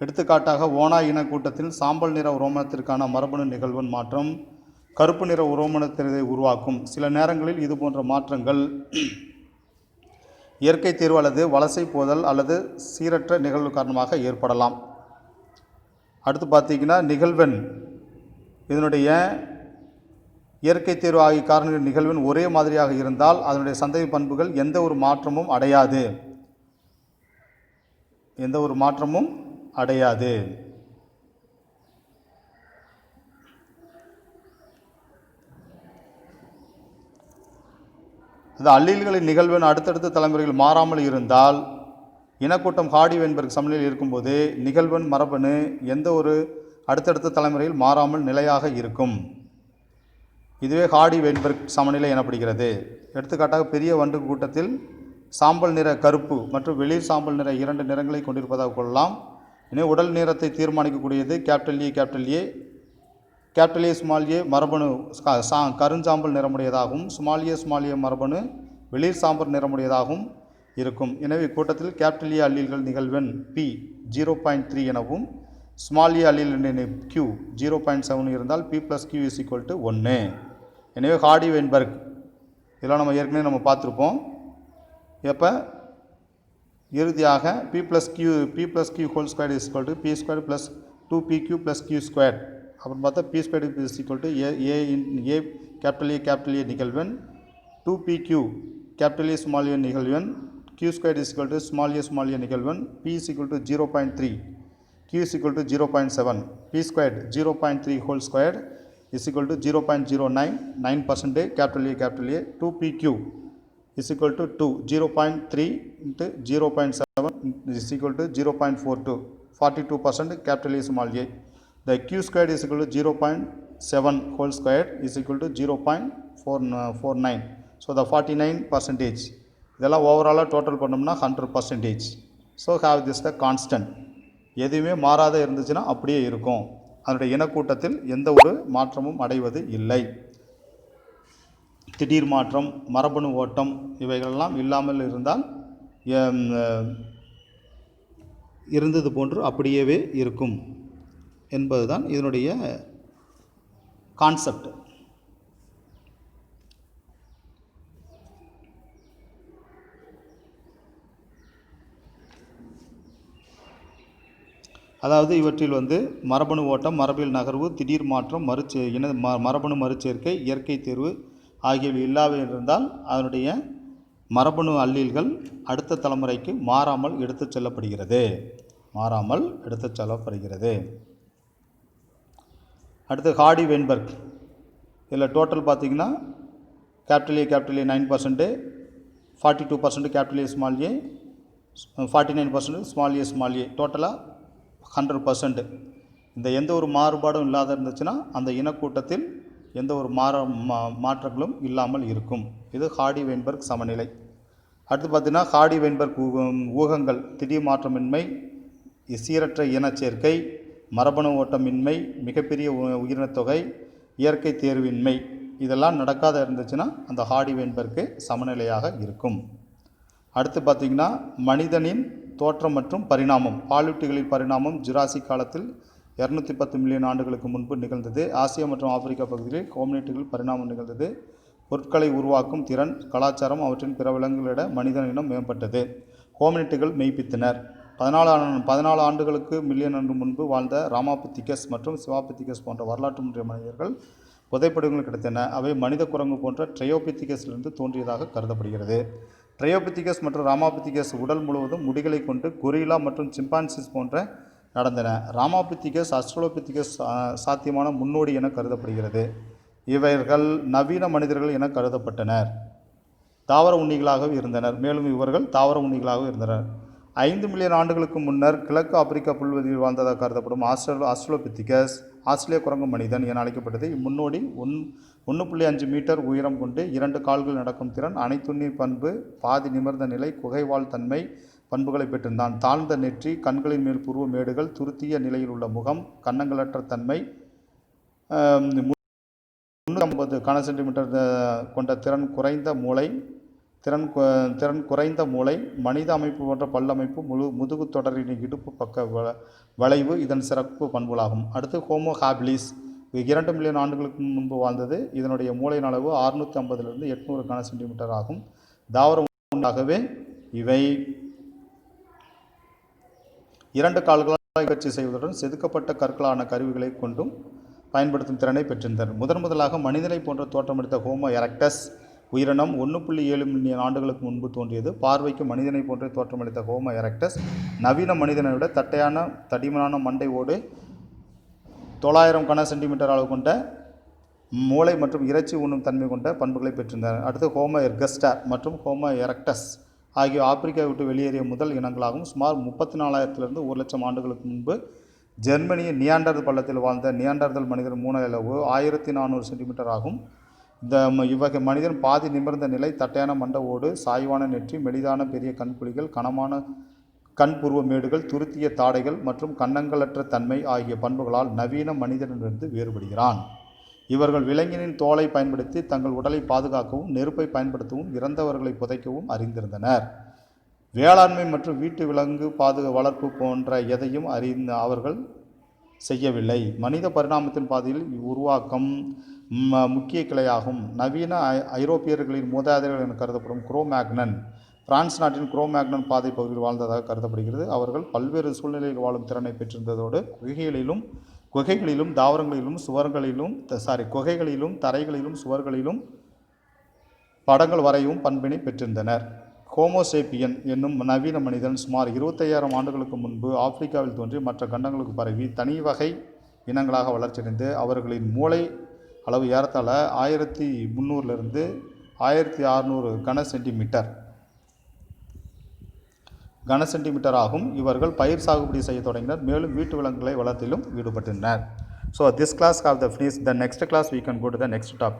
எடுத்துக்காட்டாக, ஓநாய் இனக்கூட்டத்தில் சாம்பல் நிற உரோமணத்திற்கான மரபணு நிகழ்வெண் மாற்றம் கருப்பு நிற உரோமணத்தினை உருவாக்கும். சில நேரங்களில் இதுபோன்ற மாற்றங்கள் இயற்கை தேர்வு அல்லது வலசை போதல் அல்லது சீரற்ற நிகழ்வு காரணமாக ஏற்படலாம். அடுத்து பார்த்தீங்கன்னா, நிகழ்வெண் இதனுடைய இயற்கை தேர்வு ஆகிய காரணங்கள் நிகழ்வெண் ஒரே மாதிரியாக இருந்தால் அதனுடைய சந்ததி பண்புகள் எந்த ஒரு மாற்றமும் அடையாது. இந்த அல்லீல்களின் நிகழ்வெண் அடுத்தடுத்த தலைமுறைகள் மாறாமல் இருந்தால் இனக்கூட்டம் ஹார்டி வெயின்பெர்க் சமநிலையில் இருக்கும்போது நிகழ்வெண் மரபணு எந்த ஒரு அடுத்தடுத்த தலைமுறையில் மாறாமல் நிலையாக இருக்கும். இதுவே ஹார்டி வெயின்பெர்க் சமநிலை எனப்படுகிறது. எடுத்துக்காட்டாக, பெரிய வண்டு கூட்டத்தில் சாம்பல் நிற கருப்பு மற்றும் வெளிர் சாம்பல் நிற 2 நிறங்களை கொண்டிருப்பதாக கொள்ளலாம். எனவே உடல் நிறத்தை தீர்மானிக்கக்கூடியது கேபிட்டல் ஏ ஸ்மால் ஏ மரபணு கருஞ்சாம்பல் நிறமுடையதாகவும், ஸ்மால் ஏ மரபணு வெளிர் சாம்பல் நிறமுடையதாகவும் இருக்கும். எனவே இக்கூட்டத்தில் கேபிட்டல் ஏ அல்லீல்கள் நிகழ்வெண் P 0.3 எனவும், ஸ்மால் ஏ அல்லீல் Q 0.7 இருந்தால் P + Q = 1. எனவே ஹார்டி வெயின்பெர்க் இதெல்லாம் நம்ம ஏற்கனவே பார்த்துருப்போம். எப்போ இறுதியாக P + Q ² = P² + 2PQ + Q². அப்புறம் பார்த்தா P² A நிகழ்வெண், 2PQ A ஸ்மால் ஏ நிகழ்வெண், Q² ஸ்மால் ஏ நிகழ்வெண், P 0.3, Q 0.7, P² 0.3 whole square = 0.099% A, 2PQ = 2, 0.3 × 0.7 = 0.42, 42% A small a. The Q² = 0.7 whole square = 0.49. So the 49%. இதெல்லாம் ஓவராலாக டோட்டல் பண்ணோம்னா 100%. So have this the constant. எதுவுமே மாறாத இருந்துச்சுன்னா அப்படியே இருக்கும். அதனுடைய இனக்கூட்டத்தில் எந்த ஒரு மாற்றமும் அடைவது இல்லை. திடீர் மாற்றம், மரபணு ஓட்டம் இவைகளெல்லாம் இல்லாமல் இருந்தால் இருந்தது போன்று அப்படியே இருக்கும் என்பதுதான் இதனுடைய கான்செப்ட். அதாவது இவற்றில் மரபணு ஓட்டம், மரபியல் நகர்வு, திடீர் மாற்றம், மரபணு மறுசேர்க்கை, இயற்கை தேர்வு ஆகியவை இல்லாமல் இருந்தால் அதனுடைய மரபணு அல்லீல்கள் அடுத்த தலைமுறைக்கு மாறாமல் எடுத்துச் செல்லப்படுகிறது. அடுத்து ஹார்டி வெயின்பெர்க். இதில் டோட்டல் பார்த்திங்கன்னா A 9%, 42% A small A, 49% small A, டோட்டலாக 100%. இந்த எந்த ஒரு மாறுபாடும் இல்லாத இருந்துச்சுன்னா அந்த இனக்கூட்டத்தில் எந்த ஒரு மாற்றங்களும் இல்லாமல் இருக்கும். இது ஹார்டி வெயின்பெர்க் சமநிலை. அடுத்து பார்த்திங்கன்னா ஹார்டி வெயின்பெர்க் ஊகங்கள்: திடீர் மாற்றமின்மை, சீரற்ற இனச்சேர்க்கை, மரபணு ஓட்டமின்மை, மிகப்பெரிய உயிரினத்தொகை, இயற்கை தேர்வின்மை இதெல்லாம் நடக்காத இருந்துச்சுன்னா அந்த ஹார்டி வெயின்பெர்க் சமநிலையாக இருக்கும். அடுத்து பார்த்திங்கன்னா மனிதனின் தோற்றம் மற்றும் பரிணாமம். பாலூட்டிகளின் பரிணாமம் ஜுராசிக் காலத்தில் 210 மில்லியன் ஆண்டுகளுக்கு முன்பு நிகழ்ந்தது. ஆசியா மற்றும் ஆப்பிரிக்கா பகுதிகளில் ஹோமினிட்கள் பரிணாமம் நிகழ்ந்தது. பொருட்களை உருவாக்கும் திறன், கலாச்சாரம், அவற்றின் பிற விலங்குகளிட மனிதனிடம் மேம்பட்டது. ஹோமினிட்டுகள் மெய்ப்பித்தனர். 14 ஆண்டுகளுக்கு மில்லியன் ஆண்டு முன்பு வாழ்ந்த ராமாபித்திகஸ் மற்றும் சிவாபித்திகஸ் போன்ற வரலாற்று முன்றைய மனிதர்கள் புதைப்படங்கள் கிடைத்தன. அவை மனித குரங்கு போன்ற ட்ரையோபித்திகஸிலிருந்து தோன்றியதாக கருதப்படுகிறது. ட்ரையோபித்திகஸ் மற்றும் ராமாபித்திகஸ் உடல் முழுவதும் முடிகளை கொண்டு கொரில்லா மற்றும் சிம்பான்சிஸ் போன்ற நடந்தன. ராமாபித்திகஸ் ஆஸ்ட்ரலோபித்திகஸ் சாத்தியமான முன்னோடி என கருதப்படுகிறது. இவர்கள் நவீன மனிதர்கள் என கருதப்பட்டனர். தாவர உண்ணிகளாக இருந்தனர். மேலும் இவர்கள் தாவர உண்ணிகளாக இருந்தனர். 5 மில்லியன் ஆண்டுகளுக்கு முன்னர் கிழக்கு ஆப்பிரிக்கா புல்வெளியில் வாழ்ந்ததாக கருதப்படும் ஆஸ்ட்ரலோபித்திகஸ் ஆஸ்திரேலிய குரங்கு மனிதன் என அழைக்கப்பட்டது. இம்முன்னோடி 1.5 மீட்டர் உயரம் கொண்டு 2 கால்கள் நடக்கும் திறன், அனைத்துண்ணி பண்பு, பாதி நிமிர்ந்த நிலை, குகைவாழ் தன்மை பண்புகளை பெற்றிருந்தான். தாழ்ந்த நெற்றி, கண்களின் மேல் புருவ மேடுகள், துருத்திய நிலையில் உள்ள முகம், கன்னங்களற்ற தன்மை, 350 கன சென்டிமீட்டர் கொண்ட திறன் குறைந்த மூளை, மனித அமைப்பு போன்ற பல்லமைப்பு, முதுகு தொடரின் இடுப்பு பக்க வளைவு இதன் சிறப்பு பண்புகளாகும். அடுத்து ஹோமோ ஹாபிலிஸ் 2 மில்லியன் ஆண்டுகளுக்கு முன்பு வாழ்ந்தது. இதனுடைய மூளையின் அளவு 650 800 கன சென்டிமீட்டர் ஆகும். தாவர உண்டாகவே இவை 2 கால்களால் பயிற்சி செய்வதுடன் செதுக்கப்பட்ட கற்களான கருவிகளை கொண்டும் பயன்படுத்தும் திறனை பெற்றிருந்தனர். முதலாக மனிதனை போன்ற தோற்றமளித்த ஹோமோ எரக்டஸ் உயிரினம் 1.7 மில்லியன் ஆண்டுகளுக்கு முன்பு தோன்றியது. பார்வைக்கு மனிதனை போன்றே தோற்றமளித்த ஹோமோ எரக்டஸ் நவீன மனிதனை விட தடிமனான மண்டை ஓடு, 900 கன சென்டிமீட்டர் அளவு கொண்ட மூளை மற்றும் இறைச்சி உண்ணும் தன்மை கொண்ட பண்புகளை பெற்றிருந்தனர். அடுத்து ஹோமோ எர்கஸ்டர் மற்றும் ஹோமோ எரக்டஸ் ஆகிய ஆப்பிரிக்காவை விட்டு வெளியேறிய முதல் இனங்களாகும். சுமார் 34,000 1 லட்சம் ஆண்டுகளுக்கு முன்பு ஜெர்மனிய நியாண்டர்தல் பள்ளத்தில் வாழ்ந்த நியாண்டர்தல் மனிதர் மூளை அளவு 1400 சென்டிமீட்டர் ஆகும். இவ்வகை மனிதன் பாதி நிமிர்ந்த நிலை, தட்டையான மண்ட ஓடு, சாய்வான நெற்றி, மெலிதான பெரிய கண்குழிகள், கனமான கண் புருவ மேடுகள், துருத்திய தாடைகள் மற்றும் கன்னங்களற்ற தன்மை ஆகிய பண்புகளால் நவீன மனிதனிலிருந்து வேறுபடுகிறான். இவர்கள் விலங்கினின் தோலை பயன்படுத்தி தங்கள் உடலை பாதுகாக்கவும், நெருப்பை பயன்படுத்தவும், இறந்தவர்களை புதைக்கவும் அறிந்திருந்தனர். வேளாண்மை மற்றும் வீட்டு விலங்கு வளர்ப்பு போன்ற எதையும் அவர்கள் செய்யவில்லை. மனித பரிணாமத்தின் பாதையில் உருவாக்கம் முக்கிய கிளையாகும். நவீன ஐரோப்பியர்களின் மூதாதையர்கள் என கருதப்படும் குரோமேக்னன் பிரான்ஸ் நாட்டின் குரோமேக்னன் பாதை பகுதியில் வாழ்ந்ததாக கருதப்படுகிறது. அவர்கள் பல்வேறு சூழ்நிலையில் வாழும் திறனை பெற்றிருந்ததோடு குகைகளிலும் தரைகளிலும் சுவர்களிலும் படங்கள் வரையும் பண்பினை பெற்றிருந்தனர். ஹோமோசேப்பியன் என்னும் நவீன மனிதன் சுமார் 25,000 ஆண்டுகளுக்கு முன்பு ஆப்பிரிக்காவில் தோன்றி மற்ற கண்டங்களுக்கு பரவி தனி வகை இனங்களாக வளர்ச்சியடைந்து அவர்களின் மூளை அளவு ஏறத்தாழ 1300 1600 கன சென்டிமீட்டர் ஆகும். இவர்கள் பயிர் சாகுபடி செய்ய தொடங்கினர். மேலும் வீட்டு விலங்குகளை வளர்த்திலும் ஈடுபட்டனர். So this class have the finished. The next class we can go to the next topic.